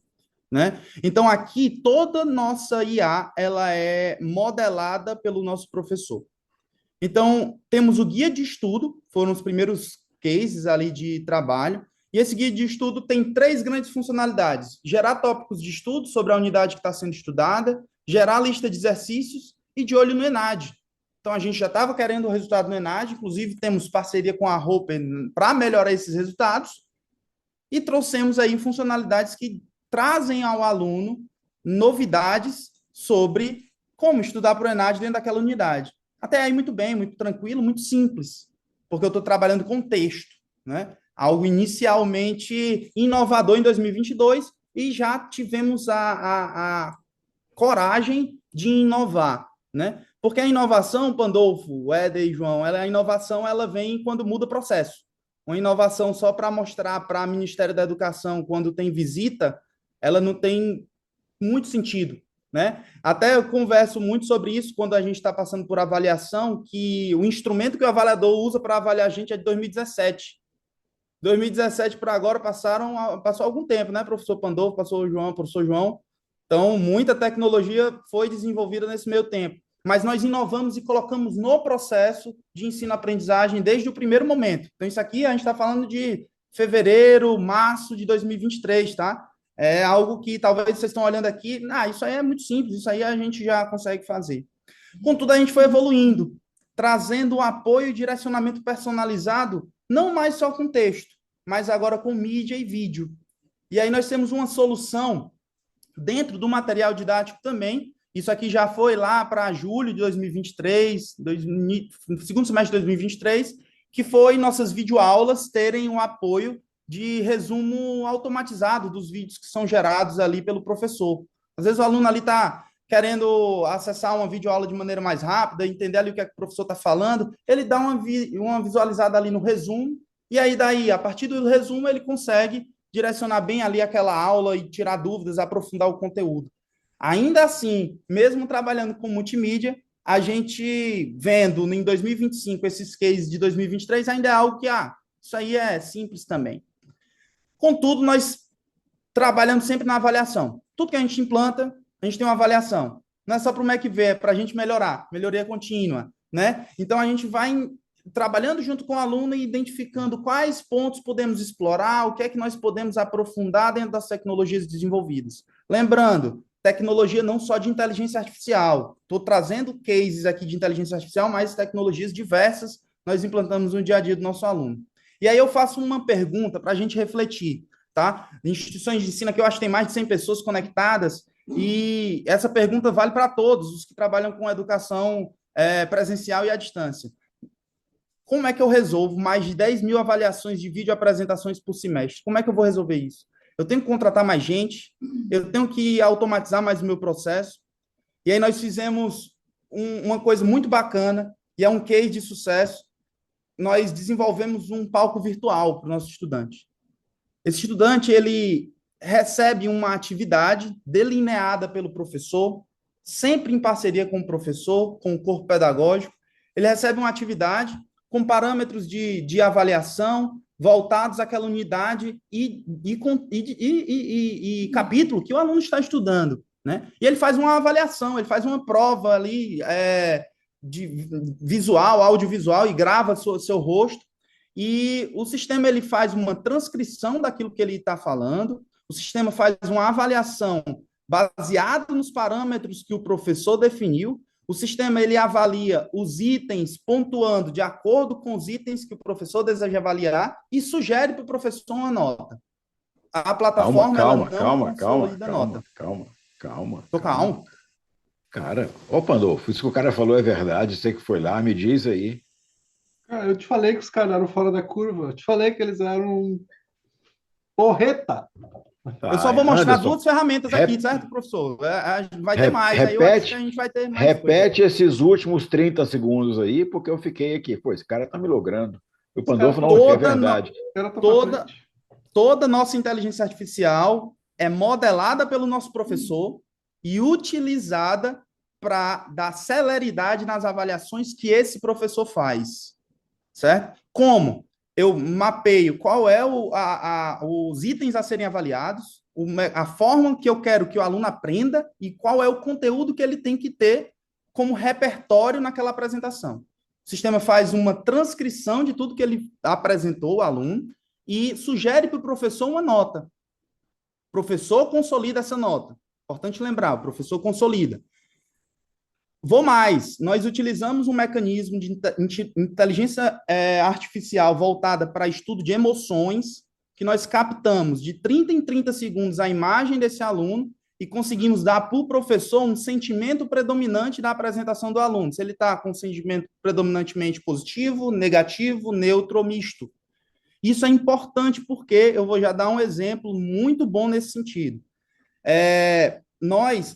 né? Então aqui toda nossa IA ela é modelada pelo nosso professor. Então temos o guia de estudo, foram os primeiros cases ali de trabalho, e esse guia de estudo tem 3 grandes funcionalidades: gerar tópicos de estudo sobre a unidade que está sendo estudada, gerar lista de exercícios e de olho no ENAD. Então a gente já estava querendo o resultado no ENAD, inclusive temos parceria com a Hopper para melhorar esses resultados, e trouxemos aí funcionalidades que trazem ao aluno novidades sobre como estudar para o ENAD dentro daquela unidade. Até aí muito bem, muito tranquilo, muito simples, porque eu estou trabalhando com texto, né? Algo inicialmente inovador em 2022 e já tivemos a coragem de inovar, né? Porque a inovação, Pandolfo, Éder e João, a inovação ela vem quando muda o processo. Uma inovação só para mostrar para o Ministério da Educação quando tem visita, ela não tem muito sentido, né? Até eu converso muito sobre isso quando a gente está passando por avaliação, que o instrumento que o avaliador usa para avaliar a gente é de 2017. 2017 para agora passou algum tempo, né, professor Pandolfo, passou o João, professor João. Então, muita tecnologia foi desenvolvida nesse meio tempo. Mas nós inovamos e colocamos no processo de ensino-aprendizagem desde o primeiro momento. Então, isso aqui a gente está falando de fevereiro, março de 2023, tá? É algo que talvez vocês estão olhando aqui, isso aí é muito simples, isso aí a gente já consegue fazer. Contudo, a gente foi evoluindo, trazendo um apoio e direcionamento personalizado, não mais só com texto, mas agora com mídia e vídeo. E aí nós temos uma solução dentro do material didático também. Isso aqui já foi lá para julho de 2023, segundo semestre de 2023, que foi nossas videoaulas terem um apoio de resumo automatizado dos vídeos que são gerados ali pelo professor. Às vezes o aluno ali está querendo acessar uma videoaula de maneira mais rápida, entender ali o que, é que o professor está falando, ele dá uma visualizada ali no resumo, e aí daí, a partir do resumo, ele consegue direcionar bem ali aquela aula e tirar dúvidas, aprofundar o conteúdo. Ainda assim, mesmo trabalhando com multimídia, a gente vendo em 2025 esses cases de 2023, ainda é algo que, isso aí é simples também. Contudo, nós trabalhamos sempre na avaliação. Tudo que a gente implanta, a gente tem uma avaliação. Não é só para o MEC ver, é para a gente melhorar, melhoria contínua, né? Então, a gente vai trabalhando junto com o aluno e identificando quais pontos podemos explorar, o que é que nós podemos aprofundar dentro das tecnologias desenvolvidas. Lembrando, tecnologia não só de inteligência artificial. Estou trazendo cases aqui de inteligência artificial, mas tecnologias diversas nós implantamos no dia a dia do nosso aluno. E aí eu faço uma pergunta para a gente refletir, tá? Instituições de ensino que eu acho que tem mais de 100 pessoas conectadas, e essa pergunta vale para todos os que trabalham com educação presencial e à distância. Como é que eu resolvo mais de 10 mil avaliações de vídeo apresentações por semestre? Como é que eu vou resolver isso? Eu tenho que contratar mais gente, eu tenho que automatizar mais o meu processo. E aí nós fizemos uma coisa muito bacana, e é um case de sucesso. Nós desenvolvemos um palco virtual para o nosso estudante. Esse estudante, ele recebe uma atividade delineada pelo professor, sempre em parceria com o professor, com o corpo pedagógico. Ele recebe uma atividade com parâmetros de avaliação, voltados àquela unidade e capítulo que o aluno está estudando, né? E ele faz uma avaliação, ele faz uma prova ali de visual, audiovisual, e grava seu rosto, e o sistema ele faz uma transcrição daquilo que ele está falando, o sistema faz uma avaliação baseada nos parâmetros que o professor definiu, o sistema ele avalia os itens pontuando de acordo com os itens que o professor deseja avaliar e sugere para o professor uma nota. A plataforma ela não consolida a nota. Calma. Tô calmo. Cara, ô Pandolfo, isso que o cara falou é verdade, você que foi lá, me diz aí. Cara, eu te falei que os caras eram fora da curva. Eu te falei que eles eram porreta. Eu só vou mostrar duas ferramentas aqui, certo, professor? Vai ter mais, aí eu acho que a gente vai ter mais. Repete esses últimos 30 segundos aí, porque eu fiquei aqui. Pô, esse cara tá me logrando. O Pandolfo não é verdade. Toda nossa inteligência artificial é modelada pelo nosso professor e utilizada para dar celeridade nas avaliações que esse professor faz, certo? Como? Eu mapeio qual é os itens a serem avaliados, a forma que eu quero que o aluno aprenda e qual é o conteúdo que ele tem que ter como repertório naquela apresentação. O sistema faz uma transcrição de tudo que ele apresentou ao aluno e sugere para o professor uma nota. O professor consolida essa nota. Importante lembrar, o professor consolida. Vou mais, nós utilizamos um mecanismo de inteligência artificial voltada para estudo de emoções, que nós captamos de 30 em 30 segundos a imagem desse aluno e conseguimos dar para o professor um sentimento predominante da apresentação do aluno. Se ele está com um sentimento predominantemente positivo, negativo, neutro ou misto. Isso é importante porque eu vou já dar um exemplo muito bom nesse sentido.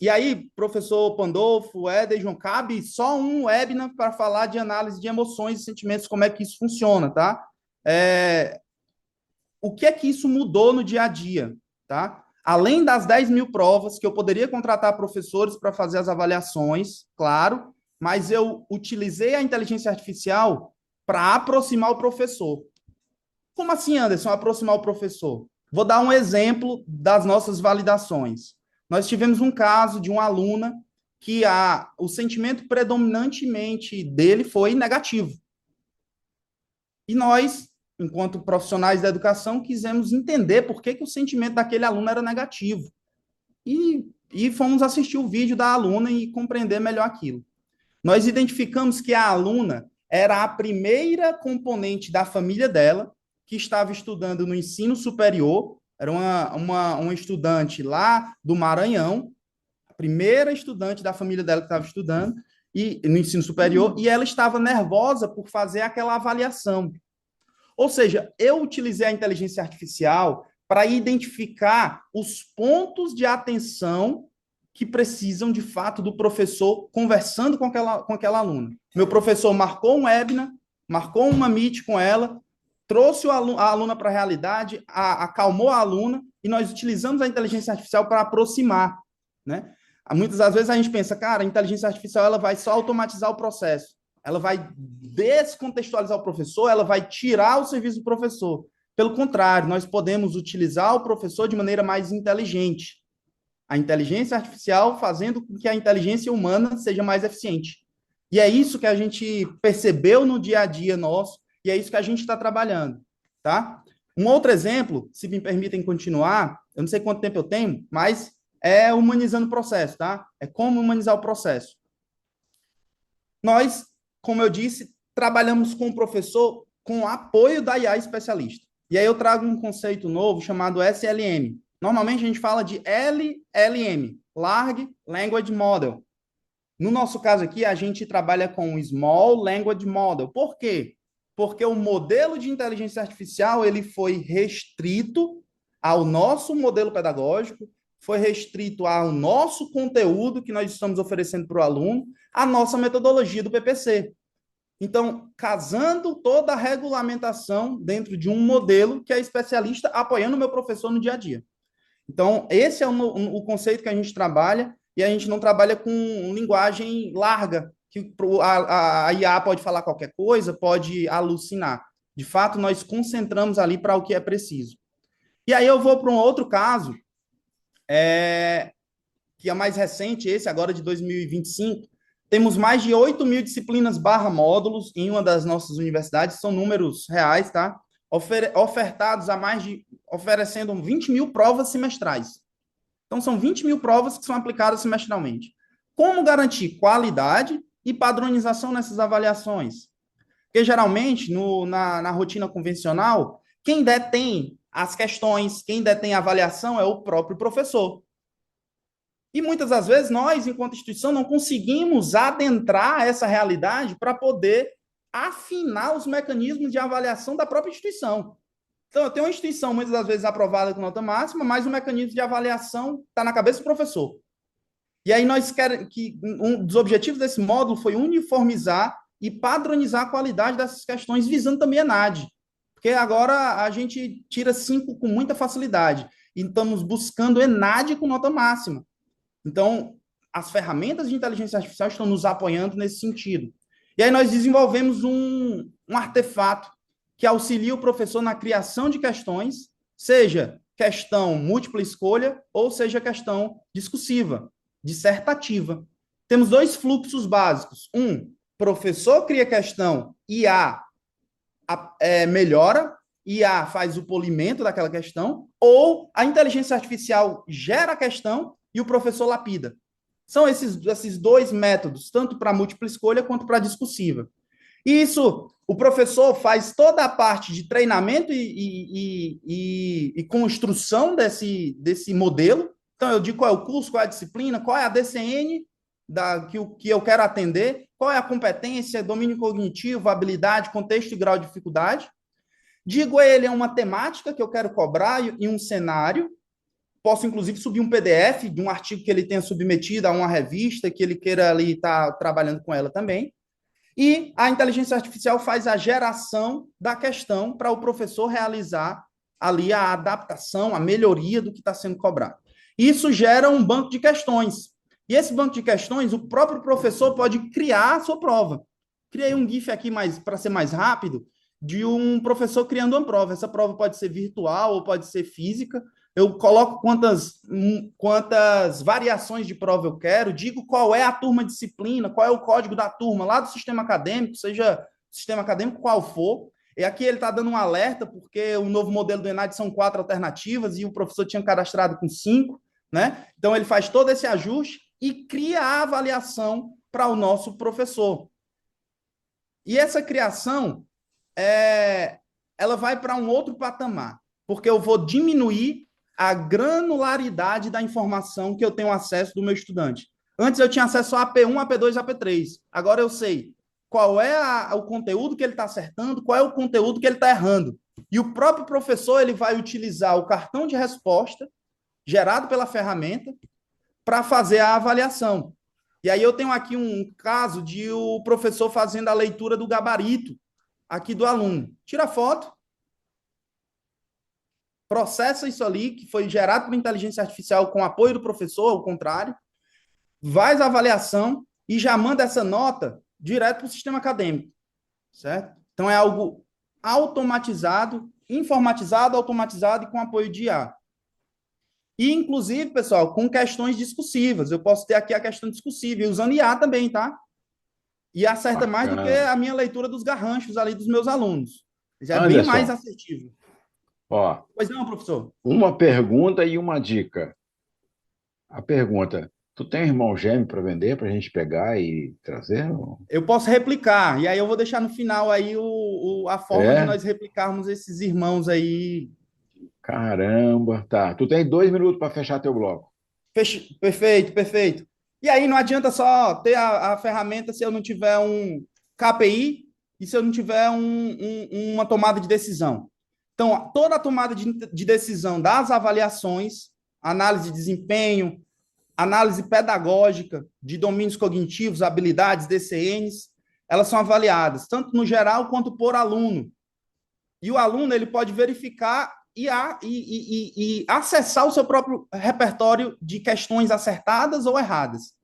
E aí, professor Pandolfo, Éder, João, cabe só um webinar para falar de análise de emoções e sentimentos, como é que isso funciona, tá? O que é que isso mudou no dia a dia, tá? Além das 10 mil provas, que eu poderia contratar professores para fazer as avaliações, claro, mas eu utilizei a inteligência artificial para aproximar o professor. Como assim, Anderson, aproximar o professor? Vou dar um exemplo das nossas validações. Nós tivemos um caso de uma aluna que o sentimento predominantemente dele foi negativo. E nós, enquanto profissionais da educação, quisemos entender por que o sentimento daquele aluno era negativo. E fomos assistir o vídeo da aluna e compreender melhor aquilo. Nós identificamos que a aluna era a primeira componente da família dela que estava estudando no ensino superior. Era uma estudante lá do Maranhão, a primeira estudante da família dela que estava estudando no ensino superior, e ela estava nervosa por fazer aquela avaliação. Ou seja, eu utilizei a inteligência artificial para identificar os pontos de atenção que precisam, de fato, do professor conversando com aquela aluna. Meu professor marcou um webinar, marcou uma meet com ela, trouxe a aluna para a realidade, acalmou a aluna, e nós utilizamos a inteligência artificial para aproximar, né? Muitas das vezes a gente pensa, cara, a inteligência artificial ela vai só automatizar o processo, ela vai descontextualizar o professor, ela vai tirar o serviço do professor. Pelo contrário, nós podemos utilizar o professor de maneira mais inteligente. A inteligência artificial fazendo com que a inteligência humana seja mais eficiente. E é isso que a gente percebeu no dia a dia nosso, e é isso que a gente está trabalhando, tá? Um outro exemplo, se me permitem continuar, eu não sei quanto tempo eu tenho, mas é humanizando o processo, tá? É como humanizar o processo. Nós, como eu disse, trabalhamos com o professor com o apoio da IA especialista. E aí eu trago um conceito novo chamado SLM. Normalmente a gente fala de LLM, Large Language Model. No nosso caso aqui, a gente trabalha com o Small Language Model. Por quê? Porque o modelo de inteligência artificial ele foi restrito ao nosso modelo pedagógico, foi restrito ao nosso conteúdo que nós estamos oferecendo para o aluno, a nossa metodologia do PPC. Então, casando toda a regulamentação dentro de um modelo que é especialista apoiando o meu professor no dia a dia. Então, esse é o conceito que a gente trabalha, e a gente não trabalha com linguagem larga, que a IA pode falar qualquer coisa, pode alucinar. De fato, nós concentramos ali para o que é preciso. E aí eu vou para um outro caso, que é mais recente, esse agora de 2025. Temos mais de 8.000 disciplinas barra módulos em uma das nossas universidades, são números reais, tá? Ofertados oferecendo 20.000 provas semestrais. Então, são 20.000 provas que são aplicadas semestralmente. Como garantir qualidade e padronização nessas avaliações? Porque, geralmente, na rotina convencional, quem detém as questões, quem detém a avaliação é o próprio professor. E muitas das vezes nós, enquanto instituição, não conseguimos adentrar essa realidade para poder afinar os mecanismos de avaliação da própria instituição. Então, eu tenho uma instituição, muitas das vezes, aprovada com nota máxima, mas o mecanismo de avaliação está na cabeça do professor. E aí nós queremos que um dos objetivos desse módulo foi uniformizar e padronizar a qualidade dessas questões, visando também a ENAD. Porque agora a gente tira 5 com muita facilidade. E estamos buscando ENAD com nota máxima. Então, as ferramentas de inteligência artificial estão nos apoiando nesse sentido. E aí nós desenvolvemos um artefato que auxilia o professor na criação de questões, seja questão múltipla escolha ou seja questão discursiva, dissertativa. Temos 2 fluxos básicos. Professor cria questão, IA melhora, IA faz o polimento daquela questão, ou a inteligência artificial gera a questão e o professor lapida. São esses 2 métodos, tanto para múltipla escolha quanto para discursiva. E isso, o professor faz toda a parte de treinamento e construção desse modelo. Então, eu digo qual é o curso, qual é a disciplina, qual é a DCN que eu quero atender, qual é a competência, domínio cognitivo, habilidade, contexto e grau de dificuldade. Digo a ele uma temática que eu quero cobrar e um cenário. Posso, inclusive, subir um PDF de um artigo que ele tenha submetido a uma revista, que ele queira ali estar trabalhando com ela também. E a inteligência artificial faz a geração da questão para o professor realizar ali a adaptação, a melhoria do que está sendo cobrado. Isso gera um banco de questões. E esse banco de questões, o próprio professor pode criar a sua prova. Criei um GIF aqui para ser mais rápido, de um professor criando uma prova. Essa prova pode ser virtual ou pode ser física. Eu coloco quantas variações de prova eu quero, digo qual é a turma disciplina, qual é o código da turma lá do sistema acadêmico, seja sistema acadêmico qual for. E aqui ele está dando um alerta, porque o novo modelo do ENAD são 4 alternativas e o professor tinha cadastrado com 5, né? Então ele faz todo esse ajuste e cria a avaliação para o nosso professor. E essa criação, ela vai para um outro patamar, porque eu vou diminuir a granularidade da informação que eu tenho acesso do meu estudante. Antes eu tinha acesso a AP1, AP2, AP3. Agora eu sei qual é o conteúdo que ele está acertando, qual é o conteúdo que ele está errando. E o próprio professor ele vai utilizar o cartão de resposta gerado pela ferramenta para fazer a avaliação. E aí eu tenho aqui um caso de o professor fazendo a leitura do gabarito aqui do aluno. Tira a foto, processa isso ali, que foi gerado por inteligência artificial com apoio do professor, ao contrário, faz a avaliação e já manda essa nota direto para o sistema acadêmico, certo? Então, é algo automatizado, informatizado, automatizado e com apoio de IA. E, inclusive, pessoal, com questões discursivas. Eu posso ter aqui a questão discursiva, e usando IA também, tá? E acerta mais do que a minha leitura dos garranchos ali dos meus alunos. Já é bem mais assertivo. Ó, pois não, professor. Uma pergunta e uma dica. A pergunta: tu tem irmão gêmeo para vender, para a gente pegar e trazer? Eu posso replicar, e aí eu vou deixar no final aí a forma de nós replicarmos esses irmãos aí. Caramba, tá. Tu tem 2 minutos para fechar teu bloco. Perfeito, perfeito. E aí não adianta só ter a ferramenta se eu não tiver um KPI e se eu não tiver uma tomada de decisão. Então, toda a tomada de decisão das avaliações, análise de desempenho, análise pedagógica de domínios cognitivos, habilidades, DCNs, elas são avaliadas, tanto no geral quanto por aluno. E o aluno ele pode verificar e acessar o seu próprio repertório de questões acertadas ou erradas.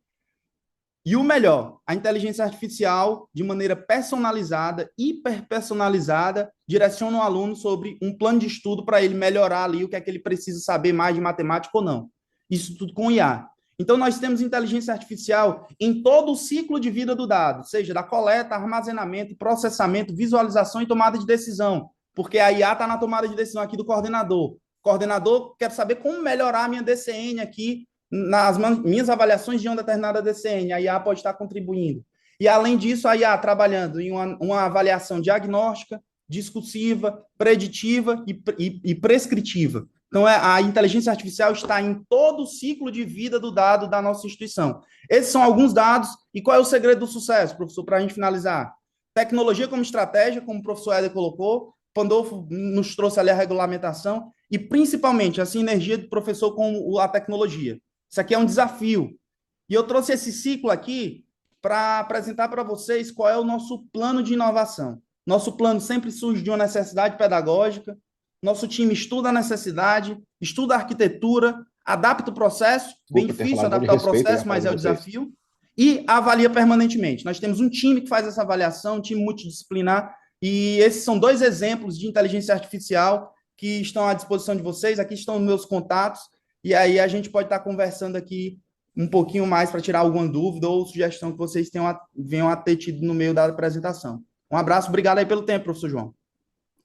E o melhor, a inteligência artificial, de maneira personalizada, hiperpersonalizada, direciona o aluno sobre um plano de estudo para ele melhorar ali o que é que ele precisa saber mais de matemática ou não. Isso tudo com IA. Então, nós temos inteligência artificial em todo o ciclo de vida do dado, seja da coleta, armazenamento, processamento, visualização e tomada de decisão, porque a IA está na tomada de decisão aqui do coordenador. O coordenador quer saber como melhorar a minha DCN aqui nas minhas avaliações de uma determinada DCN, a IA pode estar contribuindo. E, além disso, a IA trabalhando em uma avaliação diagnóstica, discursiva, preditiva e prescritiva. Então, a inteligência artificial está em todo o ciclo de vida do dado da nossa instituição. Esses são alguns dados. E qual é o segredo do sucesso, professor, para a gente finalizar? Tecnologia como estratégia, como o professor Éder colocou, Pandolfo nos trouxe ali a regulamentação e, principalmente, a sinergia do professor com a tecnologia. Isso aqui é um desafio. E eu trouxe esse ciclo aqui para apresentar para vocês qual é o nosso plano de inovação. Nosso plano sempre surge de uma necessidade pedagógica. Nosso time estuda a necessidade, estuda a arquitetura, adapta o processo, bem difícil adaptar o processo, mas é o desafio, e avalia permanentemente. Nós temos um time que faz essa avaliação, um time multidisciplinar, e esses são 2 exemplos de inteligência artificial que estão à disposição de vocês. Aqui estão os meus contatos, e aí a gente pode estar conversando aqui um pouquinho mais para tirar alguma dúvida ou sugestão que vocês venham a ter tido no meio da apresentação. Um abraço, obrigado aí pelo tempo, professor João.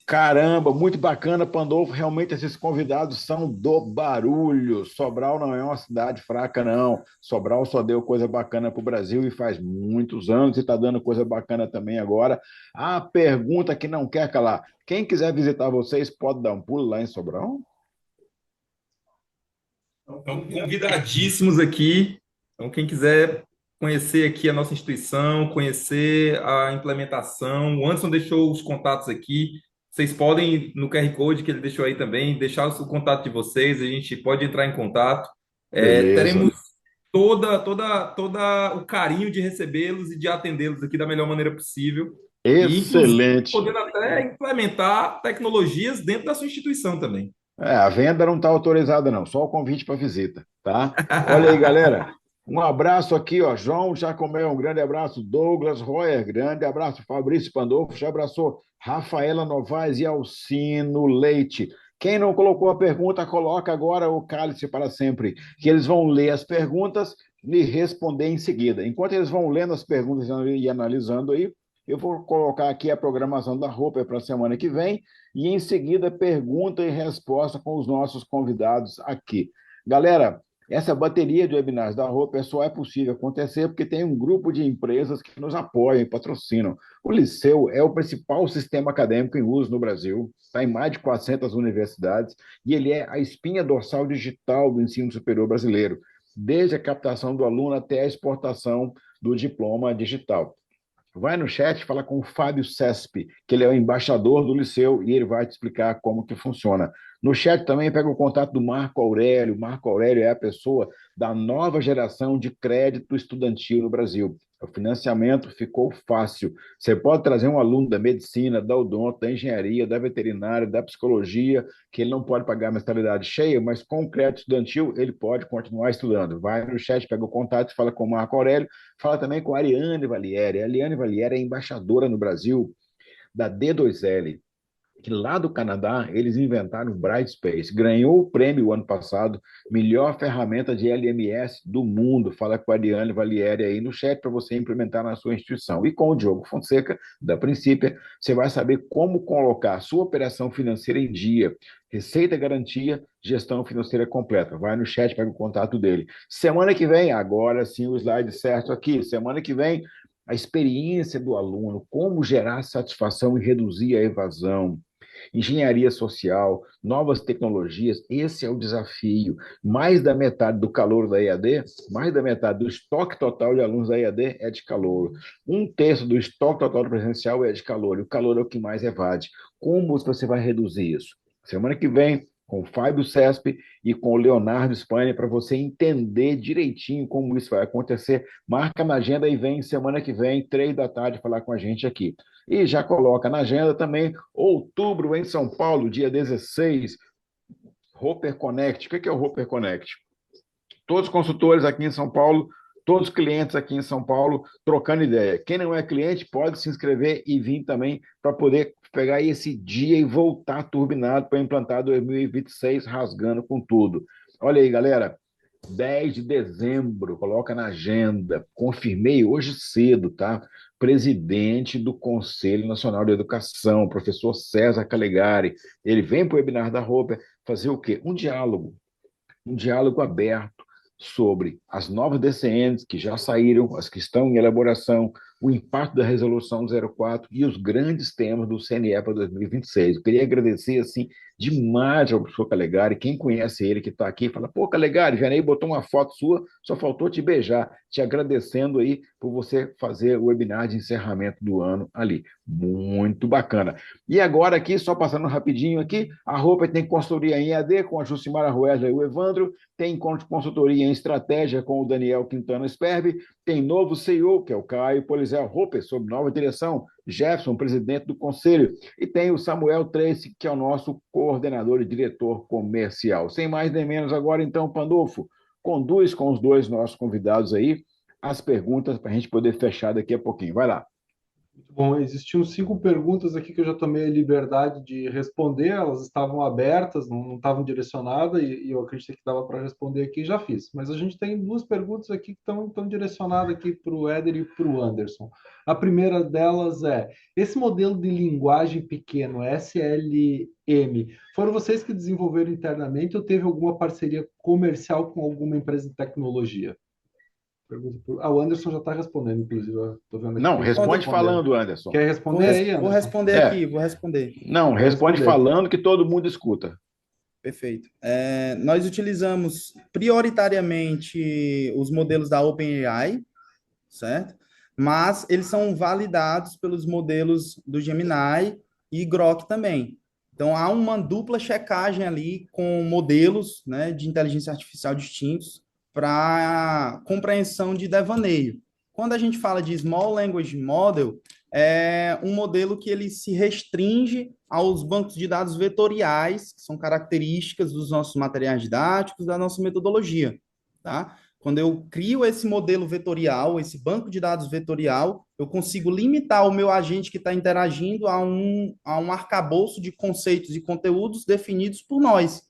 Caramba, muito bacana, Pandolfo. Realmente esses convidados são do barulho. Sobral não é uma cidade fraca, não. Sobral só deu coisa bacana para o Brasil e faz muitos anos e está dando coisa bacana também agora. A pergunta que não quer calar: quem quiser visitar vocês pode dar um pulo lá em Sobral? Então, convidadíssimos aqui. Então, quem quiser conhecer aqui a nossa instituição, conhecer a implementação, o Anderson deixou os contatos aqui. Vocês podem, no QR Code que ele deixou aí também, deixar o contato de vocês, a gente pode entrar em contato. Beleza. Teremos toda o carinho de recebê-los e de atendê-los aqui da melhor maneira possível. E, inclusive, Excelente. podendo até implementar tecnologias dentro da sua instituição também. A venda não está autorizada, não, só o convite para visita, tá? Olha aí, galera. Um abraço aqui, ó. João Jacomel, um grande abraço. Douglas Royer, grande abraço. Fabrício Pandolfo, já abraçou. Rafaela Novaes e Alcino Leite. Quem não colocou a pergunta, coloca agora o cálice para sempre, que eles vão ler as perguntas e responder em seguida. Enquanto eles vão lendo as perguntas e analisando aí, eu vou colocar aqui a programação da roupa para a semana que vem e, em seguida, pergunta e resposta com os nossos convidados aqui. Galera, essa bateria de webinars da roupa só é possível acontecer porque tem um grupo de empresas que nos apoiam e patrocinam. O Liceu é o principal sistema acadêmico em uso no Brasil, está em mais de 400 universidades e ele é a espinha dorsal digital do ensino superior brasileiro, desde a captação do aluno até a exportação do diploma digital. Vai no chat, fala com o Fábio Cesp, que ele é o embaixador do Liceu e ele vai te explicar como que funciona. No chat também pega o contato do Marco Aurélio. Marco Aurélio é a pessoa da nova geração de crédito estudantil no Brasil. O financiamento ficou fácil. Você pode trazer um aluno da medicina, da odonto, da engenharia, da veterinária, da psicologia, que ele não pode pagar a mensalidade cheia, mas com crédito estudantil ele pode continuar estudando. Vai no chat, pega o contato, fala com o Marco Aurélio, fala também com a Ariane Valieri. A Ariane Valieri é embaixadora no Brasil da D2L, que lá do Canadá eles inventaram o Brightspace, ganhou o prêmio o ano passado, melhor ferramenta de LMS do mundo. Fala com a Ariane Valieri aí no chat para você implementar na sua instituição. E com o Diogo Fonseca, da Princípia, você vai saber como colocar a sua operação financeira em dia, receita garantia, gestão financeira completa. Vai no chat, pega o contato dele. Semana que vem, agora sim o slide certo aqui, semana que vem, a experiência do aluno, como gerar satisfação e reduzir a evasão. Engenharia social, novas tecnologias, esse é o desafio. Mais da metade do calouro da EAD, mais da metade do estoque total de alunos da EAD é de calouro. Um terço do estoque total do presencial é de calouro, e o calouro é o que mais evade. Como você vai reduzir isso? Semana que vem, com o Fábio Cesp e com o Leonardo Spani, para você entender direitinho como isso vai acontecer. Marca na agenda e vem semana que vem, 3 da tarde, falar com a gente aqui. E já coloca na agenda também, outubro em São Paulo, dia 16, Roper Connect. O que é o Roper Connect? Todos os consultores aqui em São Paulo todos os clientes aqui em São Paulo trocando ideia. Quem não é cliente pode se inscrever e vir também para poder pegar esse dia e voltar turbinado para implantar 2026 rasgando com tudo. Olha aí, galera, 10 de dezembro, coloca na agenda. Confirmei hoje cedo, tá? Presidente do Conselho Nacional de Educação, professor César Calegari. Ele vem para o webinar da Roper fazer o quê? Um diálogo aberto sobre as novas DCNs que já saíram, as que estão em elaboração, o impacto da Resolução 04 e os grandes temas do CNE para 2026. Eu queria agradecer assim, demais ao professor Calegari, quem conhece ele que está aqui, fala, pô, Calegari, Janei botou uma foto sua, só faltou te beijar, te agradecendo aí por você fazer o webinar de encerramento do ano ali. Muito bacana. E agora aqui, só passando rapidinho aqui, a Roupa tem consultoria em EAD com a Jucimara Ruesla e o Evandro, tem consultoria em estratégia com o Daniel Quintana Sperbi, tem novo CEO, que é o Caio Polizel Roper, sob nova direção, Jefferson, presidente do conselho, e tem o Samuel Tracy, que é o nosso coordenador e diretor comercial. Sem mais nem menos, agora então, Pandolfo, conduz com os dois nossos convidados aí as perguntas para a gente poder fechar daqui a pouquinho. Vai lá. Muito bom. Existiam 5 perguntas aqui que eu já tomei a liberdade de responder, elas estavam abertas, não estavam direcionadas, e eu acreditei que dava para responder aqui e já fiz. Mas a gente tem 2 perguntas aqui que estão direcionadas aqui para o Éder e para o Anderson. A primeira delas é, esse modelo de linguagem pequeno, SLM, foram vocês que desenvolveram internamente ou teve alguma parceria comercial com alguma empresa de tecnologia? O Anderson já está respondendo, inclusive. Estou vendo aqui. Não, responde falando, Anderson. Quer responder aí, Anderson? Vou responder aqui, vou responder. Não, responde falando que todo mundo escuta. Perfeito. Nós utilizamos prioritariamente os modelos da OpenAI, certo? Mas eles são validados pelos modelos do Gemini e Grok também. Então, há uma dupla checagem ali com modelos, né, de inteligência artificial distintos para compreensão de devaneio. Quando a gente fala de Small Language Model, é um modelo que ele se restringe aos bancos de dados vetoriais, que são características dos nossos materiais didáticos, da nossa metodologia, tá? Quando eu crio esse modelo vetorial, esse banco de dados vetorial, eu consigo limitar o meu agente que está interagindo a um arcabouço de conceitos e conteúdos definidos por nós.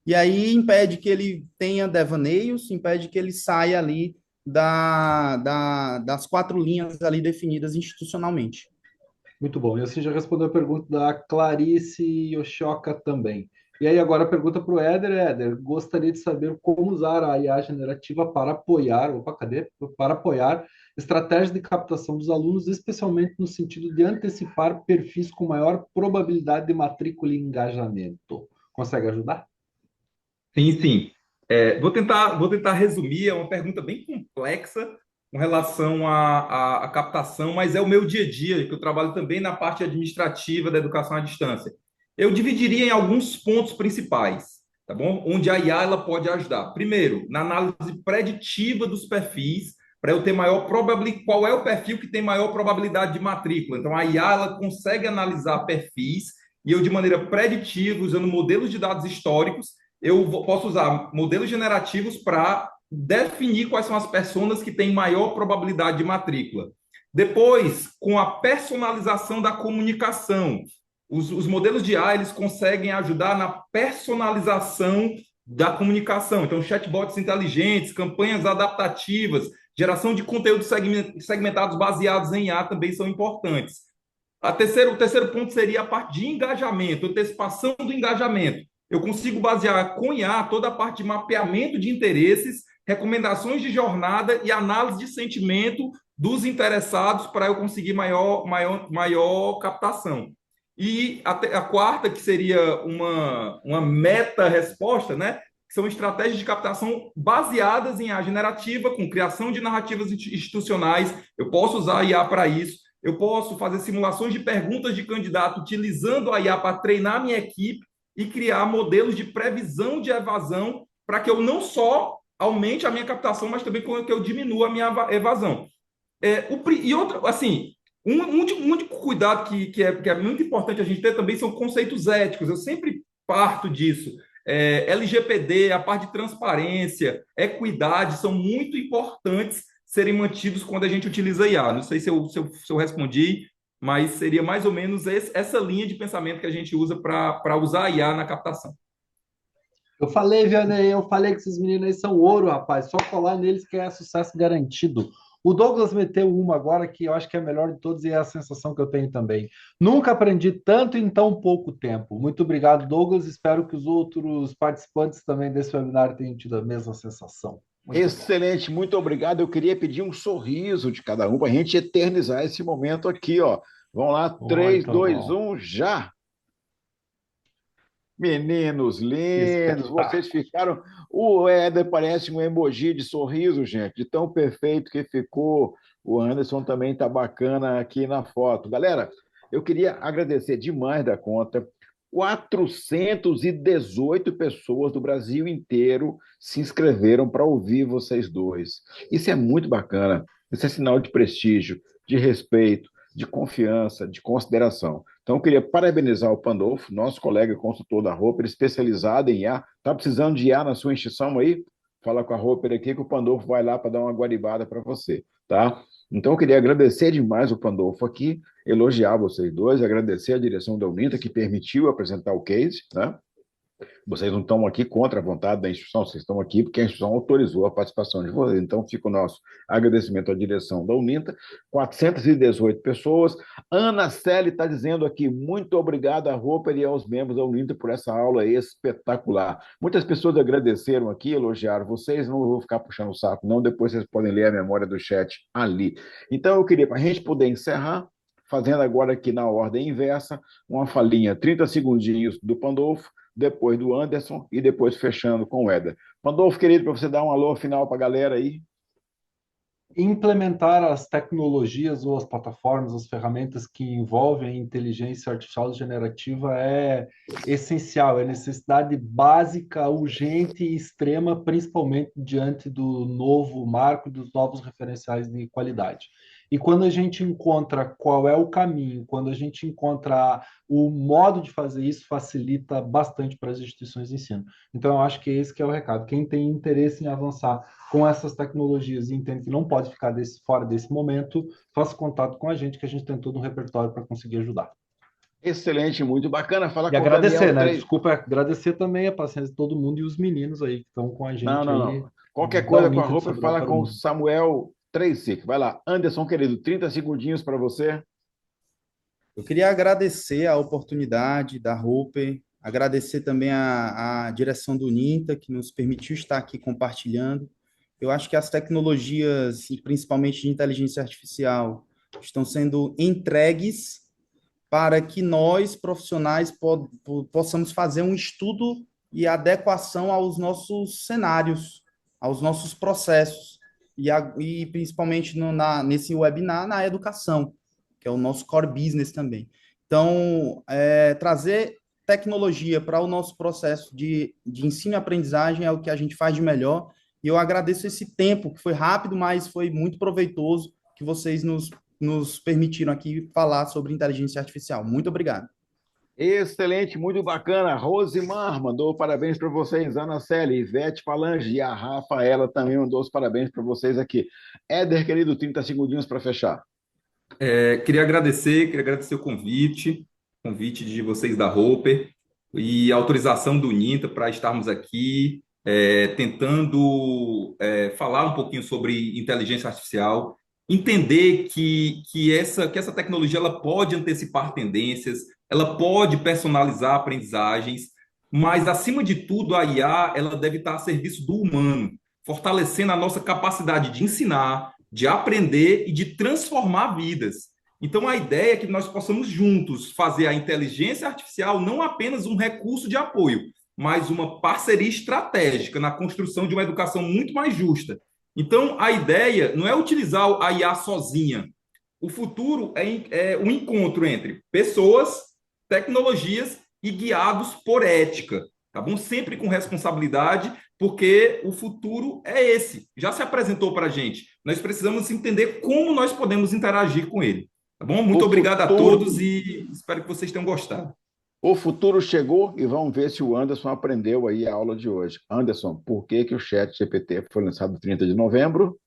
E aí impede que ele tenha devaneios, impede que ele saia ali das 4 linhas ali definidas institucionalmente. Muito bom. E assim já respondeu a pergunta da Clarice Yoshioka também. E aí agora a pergunta para o Éder. Éder, gostaria de saber como usar a IA generativa para apoiar, Para apoiar estratégias de captação dos alunos, especialmente no sentido de antecipar perfis com maior probabilidade de matrícula e engajamento. Consegue ajudar? Sim, sim. Vou tentar resumir, é uma pergunta bem complexa com relação à captação, mas é o meu dia a dia, que eu trabalho também na parte administrativa da educação à distância. Eu dividiria em alguns pontos principais, tá bom? Onde a IA ela pode ajudar. Primeiro, na análise preditiva dos perfis, para eu ter maior probabilidade, qual é o perfil que tem maior probabilidade de matrícula. Então, a IA ela consegue analisar perfis e eu, de maneira preditiva, usando modelos de dados históricos, eu posso usar modelos generativos para definir quais são as pessoas que têm maior probabilidade de matrícula. Depois, com a personalização da comunicação, os modelos de IA eles conseguem ajudar na personalização da comunicação. Então, chatbots inteligentes, campanhas adaptativas, geração de conteúdos segmentados baseados em IA também são importantes. O terceiro ponto seria a parte de engajamento, antecipação do engajamento. Eu consigo basear com IA toda a parte de mapeamento de interesses, recomendações de jornada e análise de sentimento dos interessados para eu conseguir maior captação. E a quarta, que seria uma meta-resposta, né? Que são estratégias de captação baseadas em IA generativa, com criação de narrativas institucionais. Eu posso usar a IA para isso. Eu posso fazer simulações de perguntas de candidato utilizando a IA para treinar minha equipe e criar modelos de previsão de evasão para que eu não só aumente a minha captação, mas também que eu diminua a minha evasão. E outro, assim, um único cuidado que é muito importante a gente ter também são conceitos éticos. Eu sempre parto disso. LGPD, a parte de transparência, equidade são muito importantes serem mantidos quando a gente utiliza IA. Não sei se eu respondi, mas seria mais ou menos essa linha de pensamento que a gente usa para usar a IA na captação. Eu falei, Vianney, eu falei que esses meninos aí são ouro, rapaz. Só colar neles que é sucesso garantido. O Douglas meteu uma agora que eu acho que é a melhor de todos e é a sensação que eu tenho também. Nunca aprendi tanto em tão pouco tempo. Muito obrigado, Douglas. Espero que os outros participantes também desse webinar tenham tido a mesma sensação. Muito bom. Excelente, muito obrigado. Eu queria pedir um sorriso de cada um para a gente eternizar esse momento aqui, ó. Vamos lá, 3, Muito 2, bom. 1, já! Meninos lindos, Espetáculo. vocês ficaram. O Éder parece um emoji de sorriso, gente, de tão perfeito que ficou. O Anderson também está bacana aqui na foto. Galera, eu queria agradecer demais da conta. 418 pessoas do Brasil inteiro se inscreveram para ouvir vocês dois. Isso é muito bacana. Isso é sinal de prestígio, de respeito, de confiança, de consideração. Então, eu queria parabenizar o Pandolfo, nosso colega consultor da Roper, especializado em IA. Está precisando de IA na sua instituição aí? Fala com a Roper aqui que o Pandolfo vai lá para dar uma guaribada para você, tá? Então, eu queria agradecer demais o Pandolfo aqui, elogiar vocês dois, agradecer a direção da Uninta que permitiu apresentar o case, né? Vocês não estão aqui contra a vontade da instituição, vocês estão aqui porque a instituição autorizou a participação de vocês. Então, fica o nosso agradecimento à direção da Uninta. 418 pessoas. Ana Celi está dizendo aqui, muito obrigado à Roper e aos membros da Uninta por essa aula espetacular. Muitas pessoas agradeceram aqui, elogiaram vocês, não vou ficar puxando o saco, não, depois vocês podem ler a memória do chat ali. Então, eu queria, para a gente poder encerrar, fazendo agora aqui na ordem inversa, uma falinha, 30 segundinhos do Pandolfo, depois do Anderson e depois fechando com o Éder. Pandolfo, querido, para você dar um alô final para a galera aí. Implementar as tecnologias ou as plataformas, as ferramentas que envolvem a inteligência artificial generativa é essencial, é necessidade básica, urgente e extrema, principalmente diante do novo marco e dos novos referenciais de qualidade. E quando a gente encontra qual é o caminho, quando a gente encontra o modo de fazer isso, facilita bastante para as instituições de ensino. Então, eu acho que esse que é o recado. Quem tem interesse em avançar com essas tecnologias e entende que não pode ficar fora desse momento, faça contato com a gente, que a gente tem todo um repertório para conseguir ajudar. Excelente, muito bacana. Fala E com o agradecer, Daniel né? 3. Desculpa, agradecer também a paciência de todo mundo e os meninos aí que estão com a Não, gente não, aí, não. Qualquer da coisa com a Uninter de roupa, Sobral fala para o com o mundo. Samuel 3. Vai lá. Anderson, querido, 30 segundinhos para você. Eu queria agradecer a oportunidade da Roper, agradecer também a direção do Ninta, que nos permitiu estar aqui compartilhando. Eu acho que as tecnologias, e principalmente de inteligência artificial, estão sendo entregues para que nós, profissionais, possamos fazer um estudo e adequação aos nossos cenários, aos nossos processos, e principalmente nesse webinar, na educação, que é o nosso core business também. Então, trazer tecnologia para o nosso processo de ensino e aprendizagem é o que a gente faz de melhor, e eu agradeço esse tempo, que foi rápido, mas foi muito proveitoso, que vocês nos permitiram aqui falar sobre inteligência artificial. Muito obrigado. Excelente, muito bacana. Rosimar mandou parabéns para vocês. Ana Célia, Ivete Falange e a Rafaela também mandou os parabéns para vocês aqui. Éder, querido, 30 segundinhos para fechar. Queria agradecer o convite de vocês da Roper e a autorização do Ninta para estarmos aqui tentando falar um pouquinho sobre inteligência artificial, entender que essa tecnologia ela pode antecipar tendências, ela pode personalizar aprendizagens, mas acima de tudo a IA ela deve estar a serviço do humano, fortalecendo a nossa capacidade de ensinar, de aprender e de transformar vidas. Então, a ideia é que nós possamos juntos fazer a inteligência artificial não apenas um recurso de apoio, mas uma parceria estratégica na construção de uma educação muito mais justa. Então, a ideia não é utilizar a IA sozinha. O futuro é um encontro entre pessoas, tecnologias e guiados por ética, tá bom? Sempre com responsabilidade, porque o futuro é esse. Já se apresentou para a gente. Nós precisamos entender como nós podemos interagir com ele. Tá bom? Muito obrigado a todos e espero que vocês tenham gostado. O futuro chegou e vamos ver se o Anderson aprendeu aí a aula de hoje. Anderson, por que o Chat GPT foi lançado no 30 de novembro?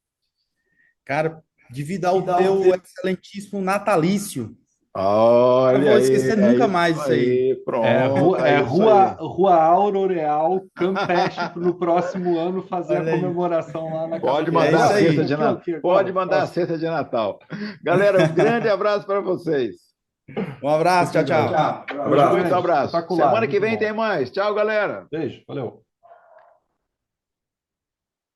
Cara, devido ao teu excelentíssimo natalício. Eu Olha não vou aí, esquecer nunca mais isso aí. pronto, É isso Rua, aí. Rua Auroreal, Campeche, no próximo ano fazer a Olha aí. comemoração lá na casa Pode dele. mandar a isso aí. cesta de Natal. Pode mandar a cesta de Natal. Galera, um grande abraço para vocês. Um abraço, tchau, Muito tchau. grande. Abraço. Muito abraço. Espetacular, Semana que muito vem bom. tem mais. Tchau, galera. Beijo, valeu.